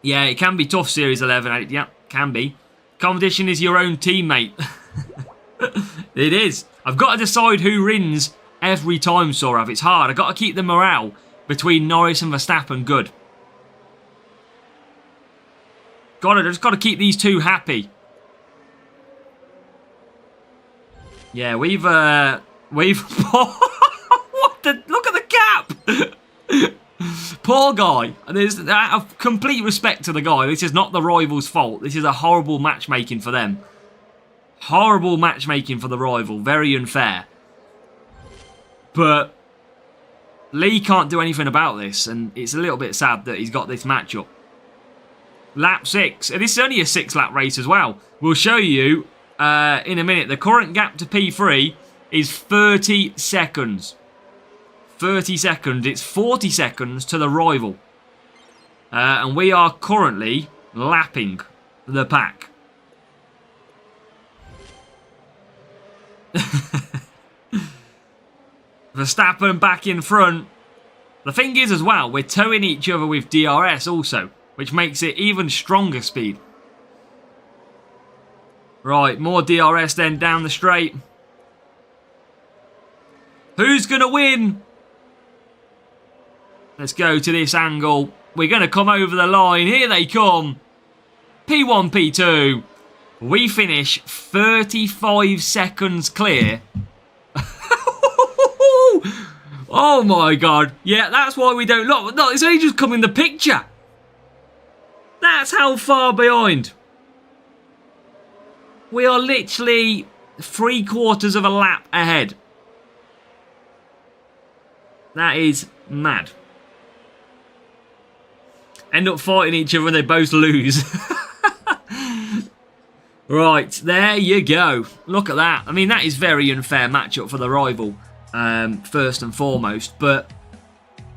Yeah, it can be tough, Series 11. Yeah, can be. Competition is your own teammate. It is. I've got to decide who wins every time, Sorav. It's hard. I've got to keep the morale between Norris and Verstappen good. Just got to keep these two happy. Yeah, we've what the, look at the gap. Poor guy. There's complete respect to the guy. This is not the rival's fault. This is a horrible matchmaking for them. Horrible matchmaking for the rival. Very unfair. But Lee can't do anything about this, and it's a little bit sad that he's got this matchup. Lap 6. And this is only a 6-lap race as well. We'll show you in a minute. The current gap to P3 is 30 seconds. 30 seconds. It's 40 seconds to the rival. And we are currently lapping the pack. Verstappen back in front. The thing is as well, we're towing each other with DRS also, which makes it even stronger speed. Right, more DRS then down the straight. Who's going to win? Let's go to this angle. We're going to come over the line. Here they come. P1, P2. We finish 35 seconds clear. Oh my god. Yeah, that's why we don't look. No, it's only just come in the picture. That's how far behind. We are literally 3/4 of a lap ahead. That is mad. End up fighting each other and they both lose. Right, there you go. Look at that. I mean, that is very unfair matchup for the rival, first and foremost. But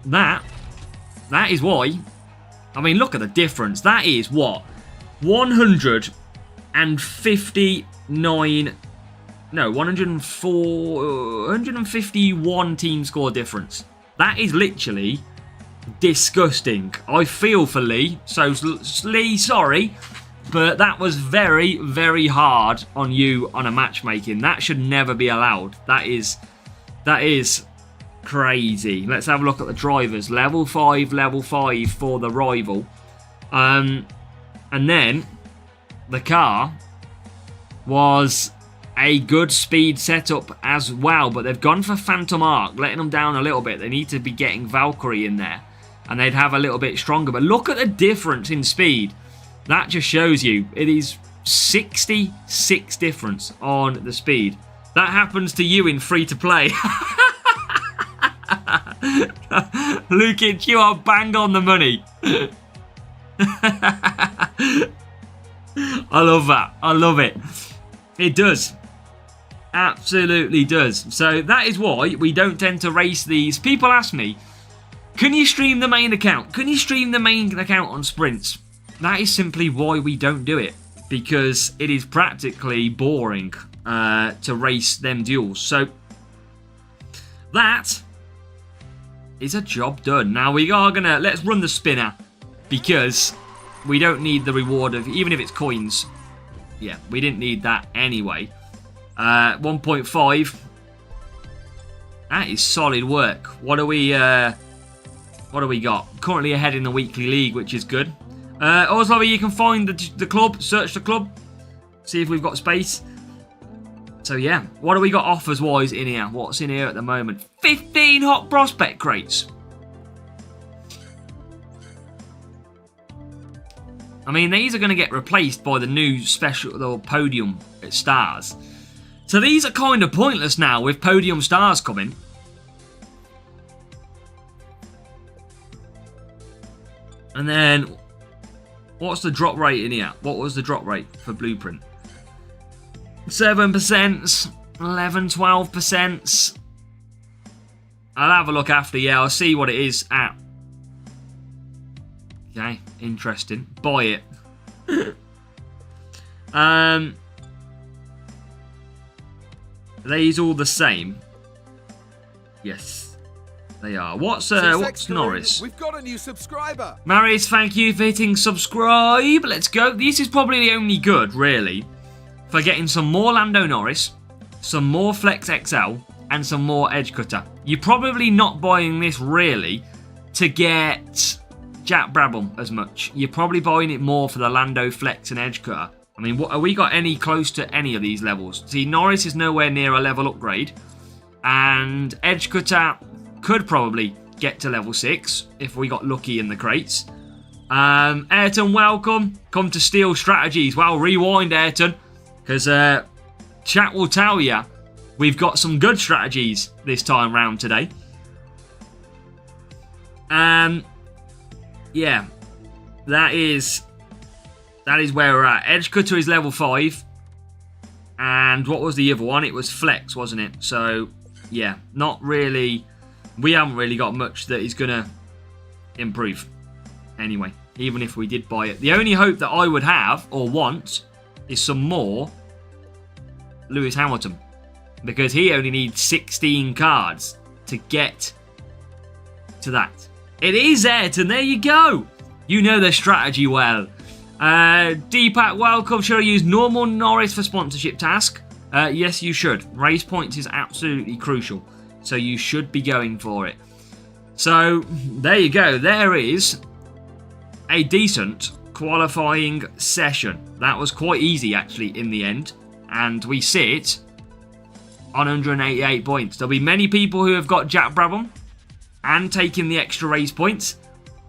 that is why. I mean, look at the difference. That is what? 151 team score difference. That is literally disgusting. I feel for Lee. So, Lee, sorry. But that was very, very hard on you on a matchmaking. That should never be allowed. That is crazy. Let's have a look at the drivers. Level 5 for the rival. And then the car was a good speed setup as well, but they've gone for Phantom Arc, letting them down a little bit. They need to be getting Valkyrie in there, and they'd have a little bit stronger. But look at the difference in speed. That just shows you it is 66 difference on the speed. That happens to you in free-to-play. Lukic, you are bang on the money. I love that. I love it. It does. Absolutely does. So that is why we don't tend to race these. People ask me, can you stream the main account? Can you stream the main account on sprints? That is simply why we don't do it. Because it is practically boring to race them duels. So that is a job done. Now we are going to, let's run the spinner. Because we don't need the reward of, even if it's coins. Yeah, we didn't need that anyway. 1.5. That is solid work. What do we got? Currently ahead in the weekly league, which is good. Also, you can find the club, search the club, see if we've got space. So yeah, what do we got offers wise in here? What's in here at the moment? 15 hot prospect crates. I mean, these are going to get replaced by the new special podium stars. So these are kind of pointless now with podium stars coming. And then, what's the drop rate in here? What was the drop rate for Blueprint? 7%, 11, 12%. I'll have a look after, yeah, I'll see what it is at. Okay, interesting. Buy it. Are these all the same? Yes, they are. What's Norris? We've got a new subscriber. Marius, thank you for hitting subscribe. Let's go. This is probably the only good, really, for getting some more Lando Norris, some more Flex XL, and some more Edge Cutter. You're probably not buying this, really, to get Jack Brabham as much. You're probably buying it more for the Lando Flex and Edge Cutter. I mean, have we got any close to any of these levels? See, Norris is nowhere near a level upgrade. And Edge Cutter could probably get to level 6 if we got lucky in the crates. Ayrton, welcome. Come to Steel Strategies. Well, rewind, Ayrton. Because chat will tell you we've got some good strategies this time round today. Yeah, that is where we're at. Edge Cutter is level 5. And what was the other one? It was Flex, wasn't it? So, yeah, not really. We haven't really got much that is going to improve. Anyway, even if we did buy it. The only hope that I would have, or want, is some more Lewis Hamilton. Because he only needs 16 cards to get to that. It is Ayrton, there you go. You know their strategy well. Deepak, welcome. Should I use normal Norris for sponsorship task? Yes, you should. Race points is absolutely crucial. So you should be going for it. So, there you go. There is a decent qualifying session. That was quite easy, actually, in the end. And we sit on 188 points. There'll be many people who have got Jack Brabham and taking the extra race points,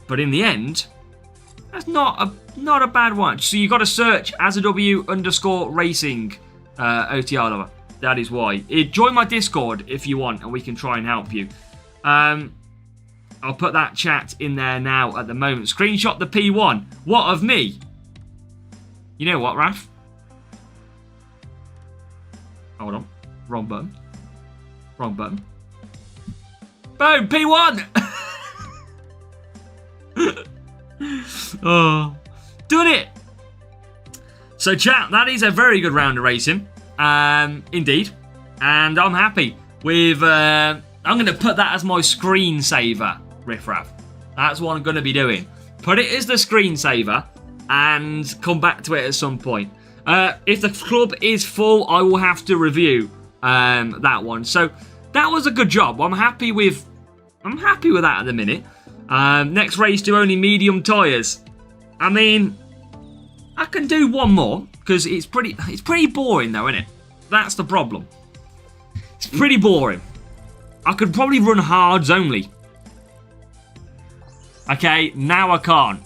but in the end, that's not a bad one. So you got to search AzaW_racing OTR lover. That is why. Join my Discord if you want, and we can try and help you. I'll put that chat in there now at the moment. Screenshot the P1. What of me? You know what, Raph? Hold on. Wrong button. Wrong button. Boom! P1! Oh, done it! So, chat, that is a very good round of racing. Indeed. And I'm happy with... I'm going to put that as my screensaver, Riff Raff. That's what I'm going to be doing. Put it as the screensaver and come back to it at some point. If the club is full, I will have to review that one. So that was a good job. I'm happy with that at the minute. Next race, do only medium tyres. I mean, I can do one more because it's pretty boring though, isn't it? That's the problem. It's pretty boring. I could probably run hards only. Okay, now I can't.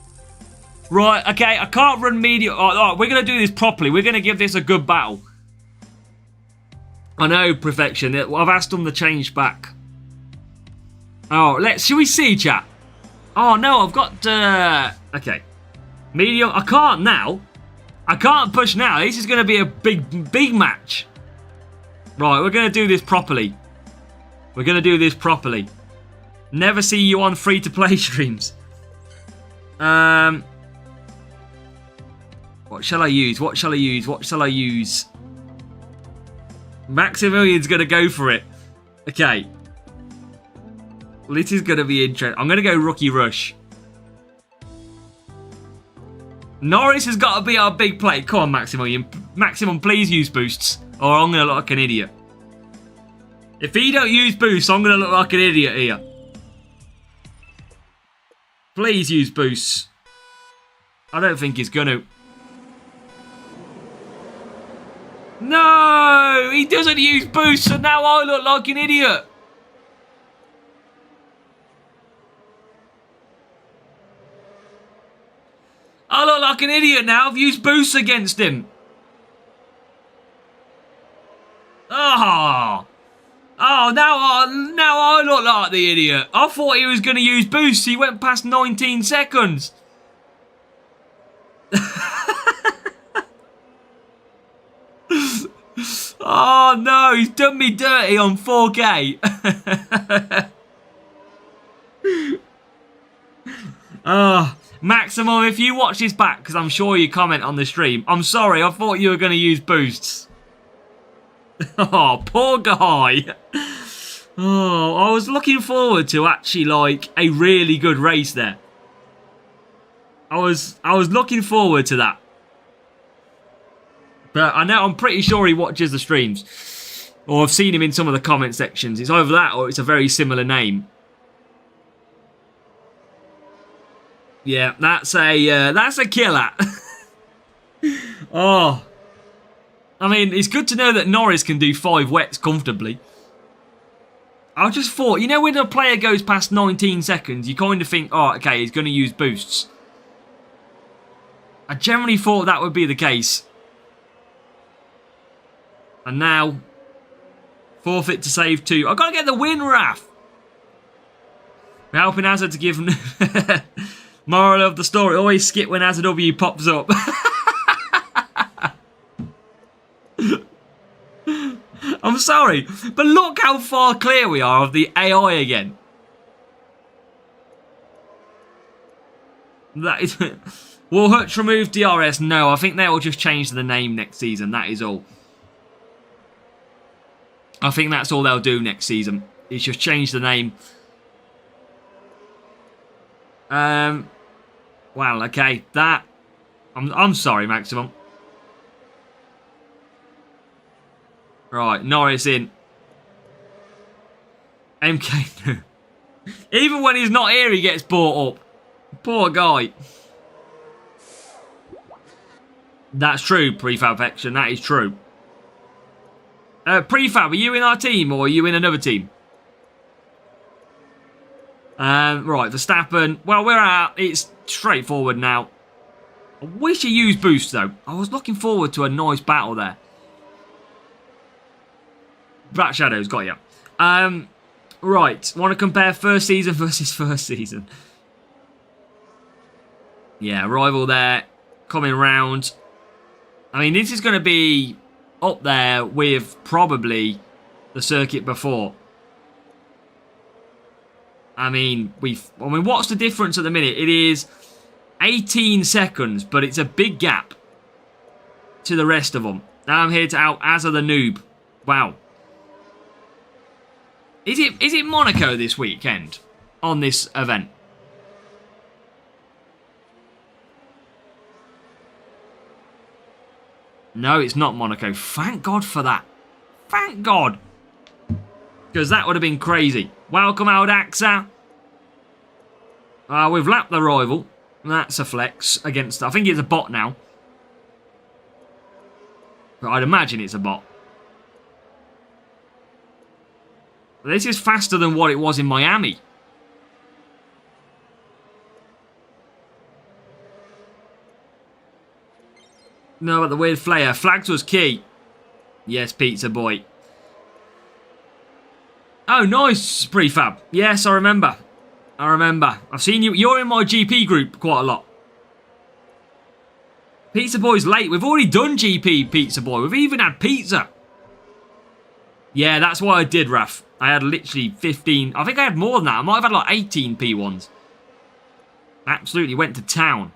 Right, okay, I can't run medium. Oh, we're going to do this properly. We're going to give this a good battle. I know, Perfection. I've asked them to change back. Oh, shall we see, chat? Oh, no, I've got... okay. Medium. I can't now. I can't push now. This is going to be a big match. Right, we're going to do this properly. We're going to do this properly. Never see you on free-to-play streams. What shall I use? What shall I use? What shall I use? Maximilian's going to go for it. Okay. Well, this is going to be interesting. I'm going to go Rookie Rush. Norris has got to be our big play. Come on, Maximilian. Maximum, please use boosts. Or I'm going to look like an idiot. If he don't use boosts, I'm going to look like an idiot here. Please use boosts. I don't think he's going to. No! He doesn't use boosts, and now I look like an idiot. I look like an idiot now. I've used boosts against him. Oh, now I look like the idiot. I thought he was going to use boosts. He went past 19 seconds. Oh no, he's done me dirty on 4K. Maximum, if you watch this back, because I'm sure you comment on the stream, I'm sorry, I thought you were going to use boosts. Oh, poor guy. Oh, I was looking forward to actually like a really good race there. I was looking forward to that. But I know, I'm pretty sure he watches the streams. Or I've seen him in some of the comment sections. It's either that or it's a very similar name. Yeah, that's a killer. Oh. I mean, it's good to know that Norris can do 5 wets comfortably. I just thought, you know, when a player goes past 19 seconds, you kind of think, oh, okay, he's going to use boosts. I generally thought that would be the case. And now, forfeit to save 2. I've got to get the win, Raf. We're helping Hazard to give... Moral of the story, always skip when AZW pops up. I'm sorry, but look how far clear we are of the AI again. That is... Will Hutch remove DRS? No, I think they will just change the name next season. That is all. I think that's all they'll do next season. Is just change the name. Well, okay. That... I'm sorry, Maximum. Right, Norris in. MK. Even when he's not here, he gets bought up. Poor guy. That's true, Prefab Action. That is true. Prefab, are you in our team or are you in another team? Right, Verstappen. Well, we're out. It's straightforward now. I wish he used boost, though. I was looking forward to a nice battle there. Black Shadows, got you. Right, want to compare first season versus first season. Yeah, rival there. Coming round. I mean, this is going to be up there with probably the circuit before. I mean, what's the difference at the minute? It is 18 seconds, but it's a big gap to the rest of them. Now I'm here to out Azza the Noob. Wow. Is it Monaco this weekend on this event? No, it's not Monaco. Thank God for that. Thank God. Because that would have been crazy. Welcome, Audaxa. We've lapped the rival. That's a flex against... I think it's a bot now. But I'd imagine it's a bot. This is faster than what it was in Miami. No, but the weird flare. Flags was key. Yes, Pizza Boy. Oh, nice, Prefab. Yes, I remember. I remember. I've seen you. You're in my GP group quite a lot. Pizza Boy's late. We've already done GP, Pizza Boy. We've even had pizza. Yeah, that's what I did, Raf. I had literally 15. I think I had more than that. I might have had like 18 P1s. Absolutely went to town.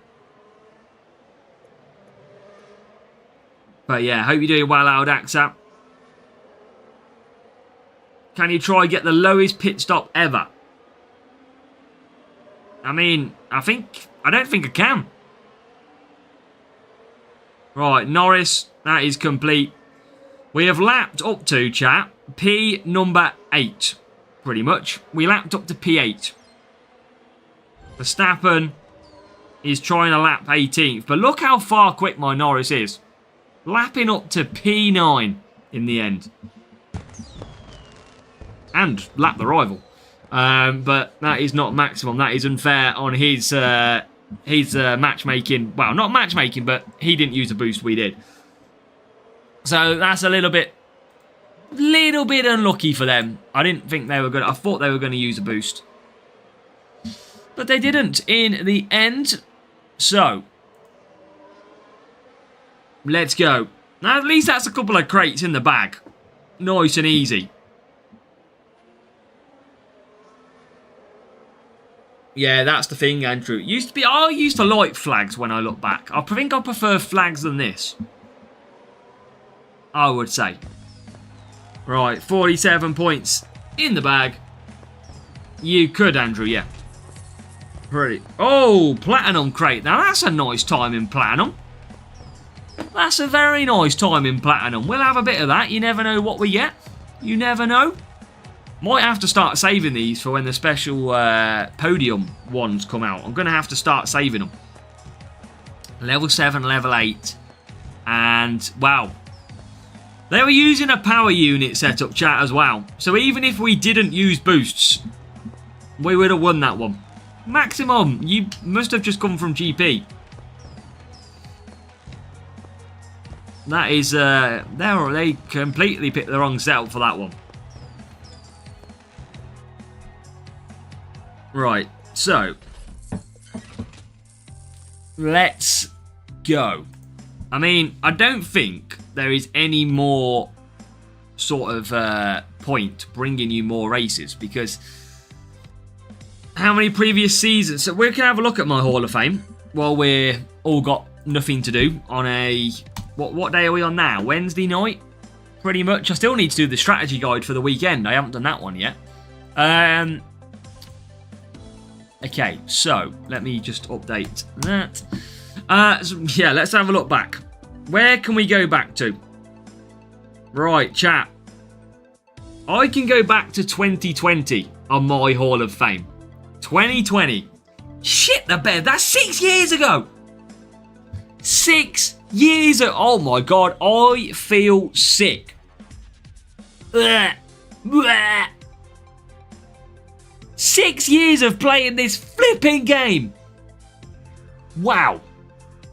But yeah, hope you're doing well, Audaxa. Can you try get the lowest pit stop ever? I mean, I don't think I can. Right, Norris, that is complete. We have lapped up to, chat, P number 8, pretty much. We lapped up to P8. Verstappen is trying to lap 18th, but look how far quick my Norris is. Lapping up to P9 in the end. And lap the rival. But that is not maximum. That is unfair on his matchmaking. Well, not matchmaking, but he didn't use a boost. We did. So that's a little bit unlucky for them. I didn't think they were good. I thought they were going to use a boost. But they didn't in the end. So let's go. Now, at least that's a couple of crates in the bag. Nice and easy. Yeah, that's the thing, Andrew. I used to like flags when I look back. I think I prefer flags than this. I would say. Right, 47 points in the bag. You could, Andrew, yeah. Pretty. Oh, Platinum crate. Now, that's a nice time in Platinum. That's a very nice time in Platinum. We'll have a bit of that. You never know what we get. You never know. Might have to start saving these for when the special podium ones come out. I'm going to have to start saving them. Level 7, level 8. And, wow. They were using a power unit setup, chat, as well. So even if we didn't use boosts, we would have won that one. Maximum, you must have just come from GP. That is, they completely picked the wrong setup for that one. Right, so let's go. I mean, I don't think there is any more sort of point bringing you more races, because how many previous seasons? So we can have a look at my Hall of Fame while we're all got nothing to do on a... What day are we on now? Wednesday night? Pretty much. I still need to do the strategy guide for the weekend. I haven't done that one yet. Okay, so let me just update that. So, yeah, let's have a look back. Where can we go back to? Right, chat. I can go back to 2020 on my Hall of Fame. 2020. Shit the bed. That's 6 years ago. 6 years ago. Oh my god. I feel sick. Blech. Blech. 6 years of playing this flipping game. Wow.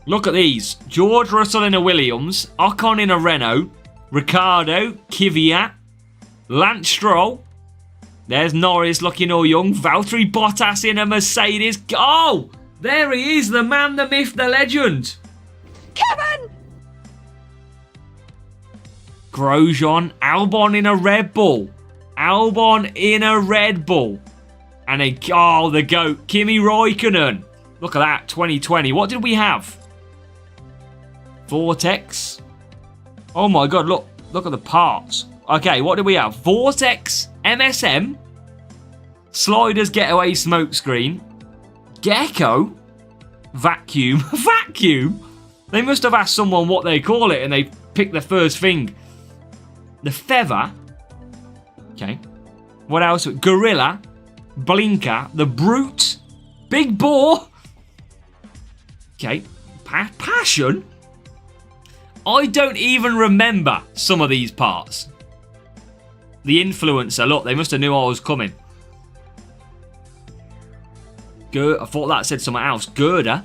Look at these. George Russell in a Williams. Ocon in a Renault. Ricciardo. Kvyat. Lance Stroll. There's Norris looking all young. Valtteri Bottas in a Mercedes. Oh! There he is. The man, the myth, the legend. Kevin! Grosjean. Albon in a Red Bull. Albon in a Red Bull. And then, oh, the GOAT, Kimi Räikkönen. Look at that, 2020. What did we have? Vortex. Oh my god, look at the parts. Okay, what did we have? Vortex, MSM, Sliders Getaway Smokescreen, Gecko, Vacuum. Vacuum? They must have asked someone what they call it and they picked the first thing. The Feather. Okay. What else? Gorilla. Blinker. The Brute. Big Boar. Okay. Passion. I don't even remember some of these parts. The Influencer. Look, they must have knew I was coming. I thought that said something else. Girder.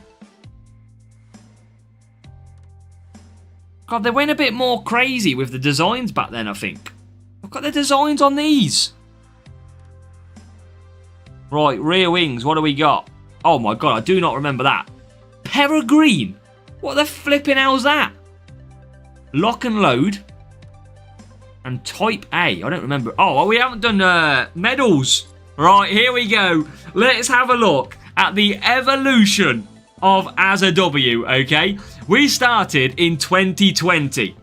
God, they went a bit more crazy with the designs back then, I think. Look at the designs on these. Right, rear wings. What do we got? Oh my god, I do not remember that. Peregrine. What the flipping hell's that? Lock and load. And type A. I don't remember. Oh, we haven't done medals. Right, here we go. Let's have a look at the evolution of As a W, okay? We started in 2020.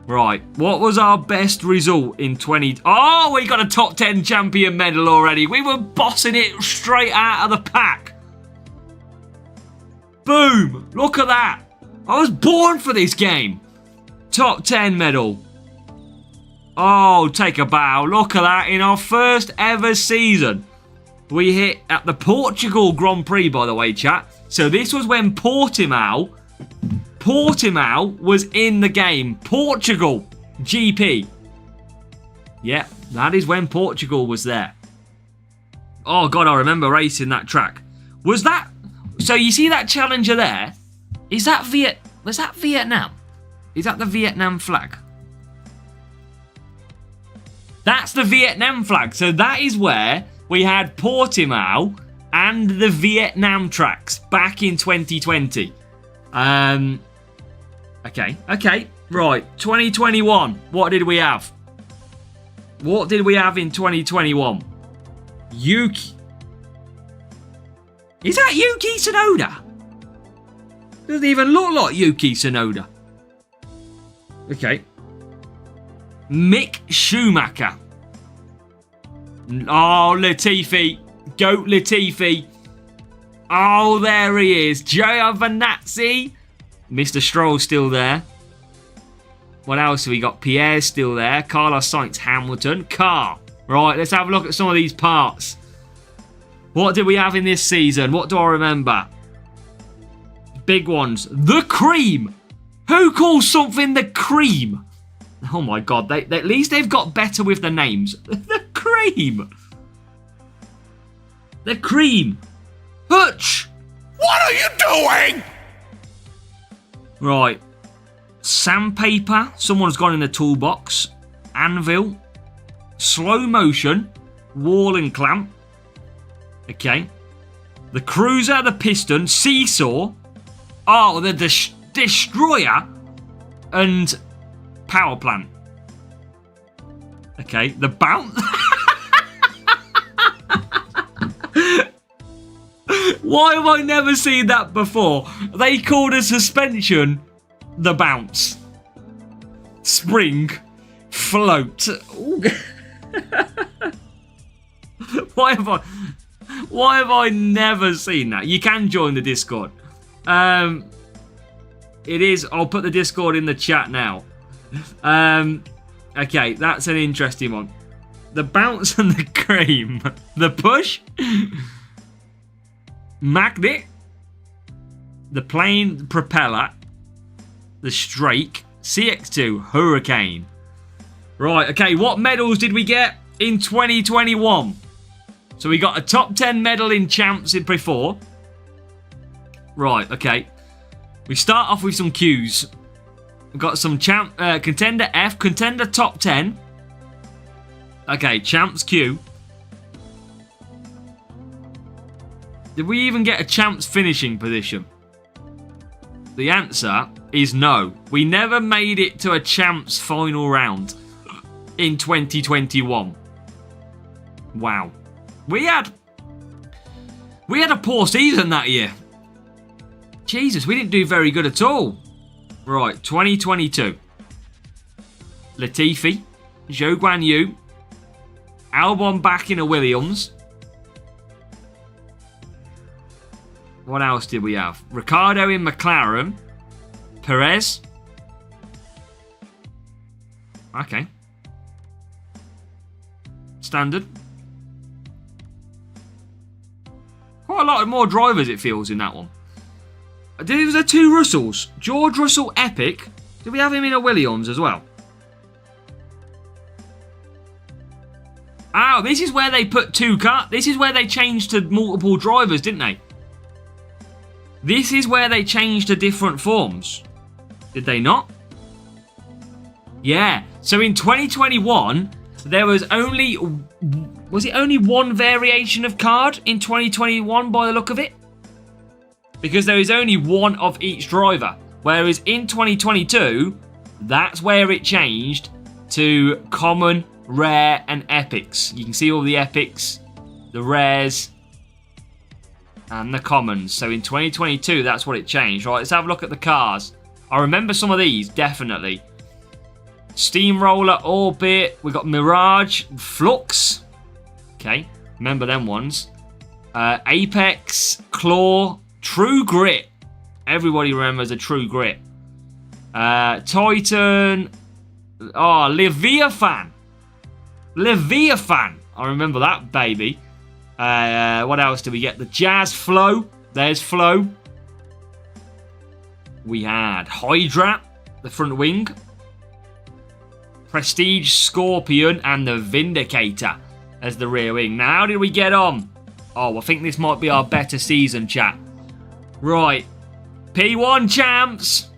Right, what was our best result in 20... Oh, we got a top 10 champion medal already. We were bossing it straight out of the pack. Boom, look at that. I was born for this game. Top 10 medal. Oh, take a bow. Look at that. In our first ever season, we hit at the Portugal Grand Prix, by the way, chat. So this was when Portimao was in the game. Portugal GP. Yeah, that is when Portugal was there. Oh, God, I remember racing that track. Was that... So you see that Challenger there? Was that Vietnam? Is that the Vietnam flag? That's the Vietnam flag. So that is where we had Portimao and the Vietnam tracks back in 2020. Okay. Right, 2021. What did we have? What did we have in 2021? Yuki. Is that Yuki Tsunoda? Doesn't even look like Yuki Tsunoda. Okay. Mick Schumacher. Oh, Latifi. Goat Latifi. Oh, there he is. Giovinazzi. Mr. Stroll still there. What else have we got? Pierre still there. Carlos Sainz, Hamilton. Car. Right, let's have a look at some of these parts. What did we have in this season? What do I remember? Big ones. The Cream. Who calls something the Cream? Oh my god, at least they've got better with the names. The Cream. The Cream. Hutch. What are you doing? Right. Sandpaper. Someone's gone in the toolbox. Anvil. Slow motion. Wall and clamp. Okay. The Cruiser, the Piston, Seesaw. Oh, the Destroyer. And Power Plant. Okay. The Bounce. Why have I never seen that before? They called a suspension the Bounce. Spring. Float. Why have I never seen that? You can join the Discord. It is. I'll put the Discord in the chat now. Okay, that's an interesting one. The Bounce and the Cream. The Push. Magnet. The Plane Propeller. The Strake. CX2 Hurricane. Right, okay, what medals did we get in 2021? So we got a top 10 medal in champs in Pre 4. Right, okay. We start off with some Qs. We've got some contender F, contender top 10. Okay, champs Q. Did we even get a champs finishing position? The answer is no. We never made it to a champs final round in 2021. Wow. We had a poor season that year. Jesus, we didn't do very good at all. Right, 2022. Latifi, Zhou Guan Yu, Albon back in a Williams. What else did we have? Ricardo in McLaren. Perez. Okay. Standard. Quite a lot more drivers, it feels, in that one. Was there 2 Russells? George Russell Epic. Did we have him in a Williams as well? Oh, this is where they put 2 cars. This is where they changed to multiple drivers, didn't they? This is where they changed to different forms. Did they not? Yeah. So in 2021, there was only... Was it only 1 variation of card in 2021 by the look of it? Because there is only 1 of each driver. Whereas in 2022, that's where it changed to common, rare, and epics. You can see all the epics, the rares, and the commons. So in 2022, that's what it changed. Right, let's have a look at the cars. I remember some of these, definitely. Steamroller, Orbit, we got Mirage, Flux. Okay, remember them ones. Apex, Claw, True Grit. Everybody remembers a True Grit. Titan. Oh, Leviathan. Leviathan. I remember that baby. What else do we get? The Jazz Flow. There's Flow. We had Hydra, the front wing. Prestige Scorpion and the Vindicator as the rear wing. Now, how did we get on? Oh, I think this might be our better season, chat. Right. P1 champs.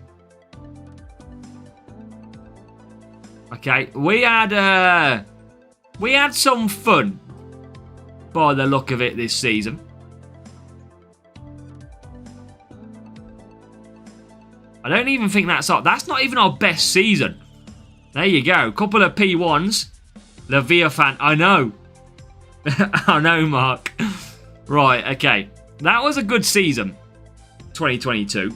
Okay, we had some fun by the look of it this season. I don't even think that's up. That's not even our best season. There you go. Couple of P1s. Leviathan. I know. I know, Mark. Right, okay. That was a good season. 2022.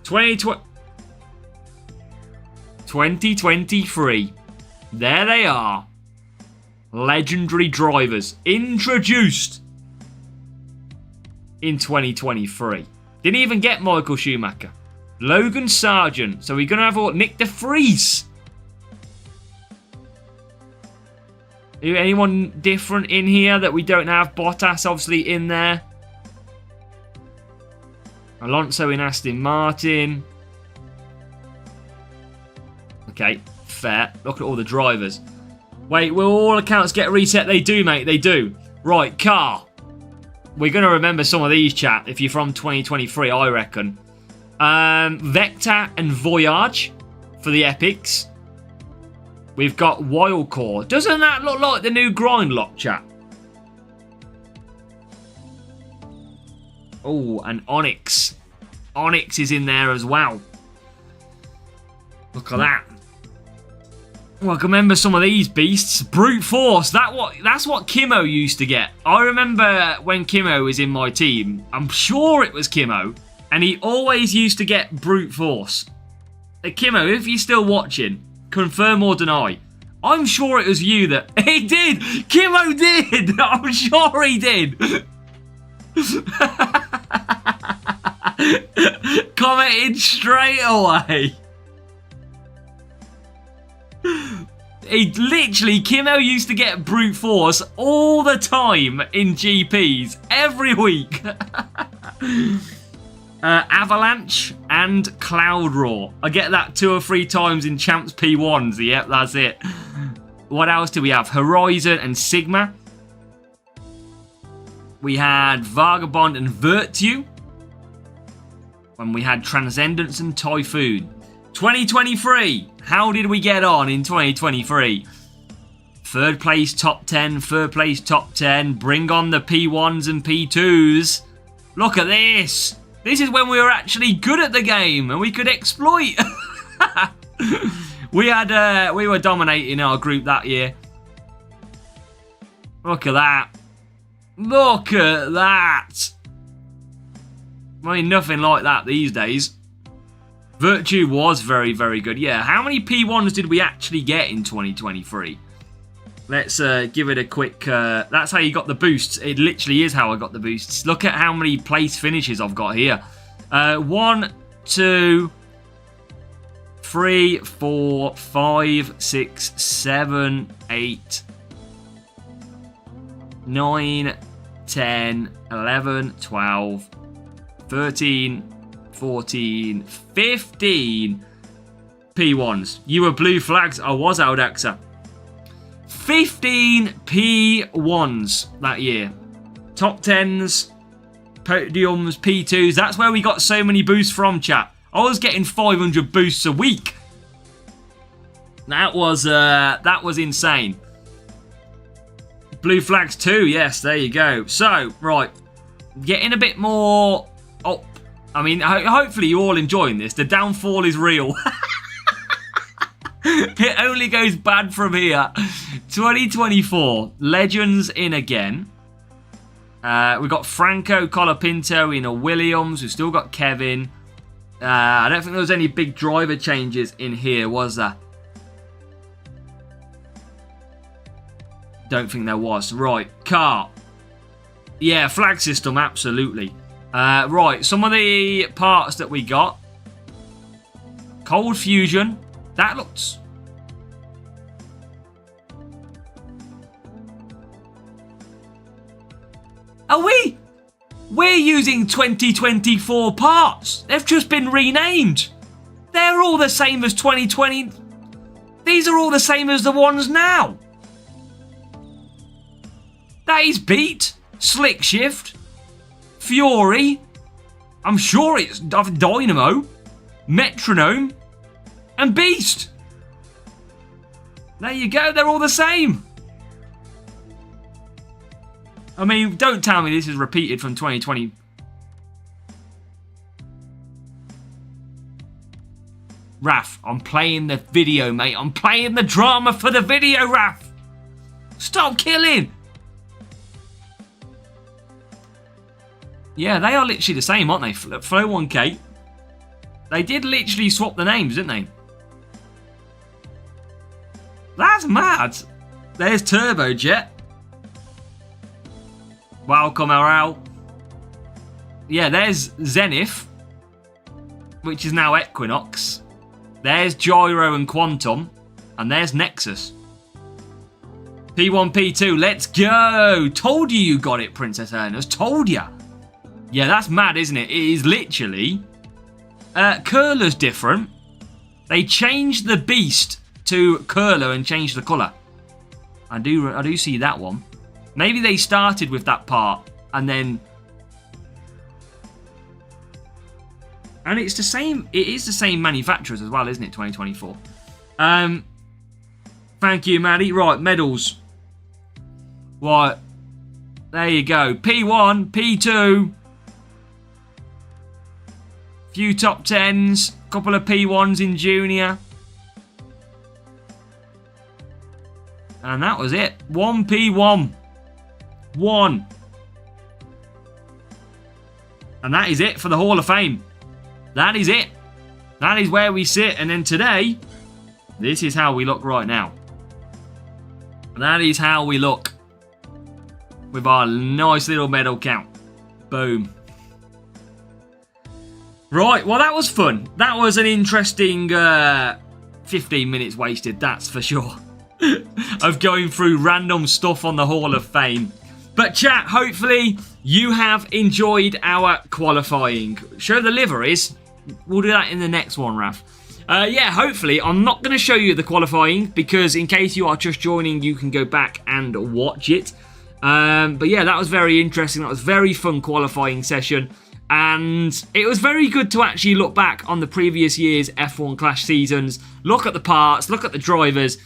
2023. There they are. Legendary drivers introduced in 2023. Didn't even get Michael Schumacher. Logan Sargent. So we're going to have Nick de Vries. Anyone different in here that we don't have? Bottas obviously in there. Alonso in Aston Martin. Okay, fair. Look at all the drivers. Wait, will all accounts get reset? They do, mate. They do. Right, car. We're going to remember some of these, chat, if you're from 2023, I reckon. Vector and Voyage for the Epics. We've got Wildcore. Doesn't that look like the new Grind Lock, chat? Oh, and Onyx. Onyx is in there as well. Look at that. Well, I can remember some of these beasts. Brute Force. That's what Kimmo used to get. I remember when Kimmo was in my team. I'm sure it was Kimmo. And he always used to get Brute Force. Kimmo, if you're still watching, confirm or deny. I'm sure it was you that... He did! Kimmo did! I'm sure he did! Commented straight away. He literally, Kimmo used to get Brute Force all the time in GPs, every week. Avalanche and Cloud Roar. I get that 2 or 3 times in Champs P1s. Yep, that's it. What else do we have? Horizon and Sigma. We had Vagabond and Virtue. When we had Transcendence and Typhoon. 2023. How did we get on in 2023? 3rd place, top 10. 3rd place, top 10. Bring on the P1s and P2s. Look at this. This is when we were actually good at the game and we could exploit. We were dominating our group that year. Look at that. Look at that. I mean, nothing like that these days. Virtue was very, very good. Yeah, how many P1s did we actually get in 2023? Let's give it a quick... that's how you got the boosts. It literally is how I got the boosts. Look at how many place finishes I've got here. 1, 2, 3, 4, 5, 6, 7, 8, 9, 10, 11, 12, 13, 14, 15 P1s. You were blue flags. I was Audaxa. 15 P1s that year. Top 10s, podiums, P2s. That's where we got so many boosts from, chat. I was getting 500 boosts a week. That was insane. Blue flags too. Yes, there you go. So, right. Getting a bit more up. I mean, hopefully you're all enjoying this. The downfall is real. It only goes bad from here. 2024. Legends in again. We've got Franco Colapinto in a Williams. We've still got Kevin. I don't think there was any big driver changes in here, was there? Don't think there was. Right, car. Yeah, flag system, absolutely. Right, some of the parts that we got. Cold Fusion. That looks... Are we? We're using 2024 parts. They've just been renamed. They're all the same as 2020. These are all the same as the ones now. That is Beat, Slick Shift, Fury. I'm sure it's Dynamo, Metronome, and Beast. There you go. They're all the same. I mean, don't tell me this is repeated from 2020. Raf, I'm playing the video, mate. I'm playing the drama for the video, Raf. Stop killing. Yeah, they are literally the same, aren't they? Flow 1K. They did literally swap the names, didn't they? That's mad. There's Turbojet. Welcome, Aral. Yeah, there's Zenith, which is now Equinox. There's Gyro and Quantum. And there's Nexus. P1, P2, let's go. Told you got it, Princess Ernest. Told ya. Yeah, that's mad, isn't it? It is literally... Curler's different. They changed the Beast to Curler and changed the colour. I do see that one. Maybe they started with that part and then... And it's the same... It is the same manufacturers as well, isn't it? 2024. Thank you, Maddie. Right, medals. Right. There you go. P1, P2. Few top 10s. Couple of P1s in junior. And that was it. 1 P1. 1. And that is it for the Hall of Fame. That is it. That is where we sit. And then today, this is how we look right now. That is how we look. With our nice little medal count. Boom. Right, well that was fun. That was an interesting 15 minutes wasted, that's for sure. Of going through random stuff on the Hall of Fame. But chat, hopefully you have enjoyed our qualifying. Show the liveries. We'll do that in the next one, Raf. Yeah, hopefully. I'm not going to show you the qualifying because in case you are just joining, you can go back and watch it. But yeah, that was very interesting. That was a very fun qualifying session. And it was very good to actually look back on the previous year's F1 Clash seasons. Look at the parts, look at the drivers.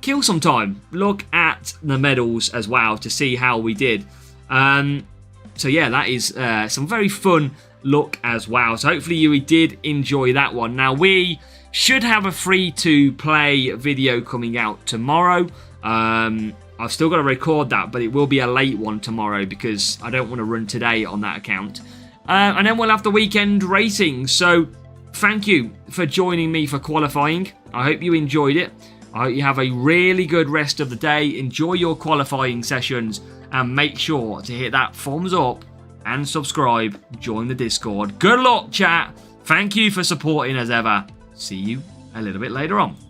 Kill some time. Look at the medals as well to see how we did. So yeah, that is some very fun look as well. So hopefully you did enjoy that one. Now we should have a free-to-play video coming out tomorrow. I've still got to record that, but it will be a late one tomorrow because I don't want to run today on that account. And then we'll have the weekend racing. So thank you for joining me for qualifying. I hope you enjoyed it. I hope you have a really good rest of the day. Enjoy your qualifying sessions and make sure to hit that thumbs up and subscribe. Join the Discord. Good luck, chat. Thank you for supporting as ever. See you a little bit later on.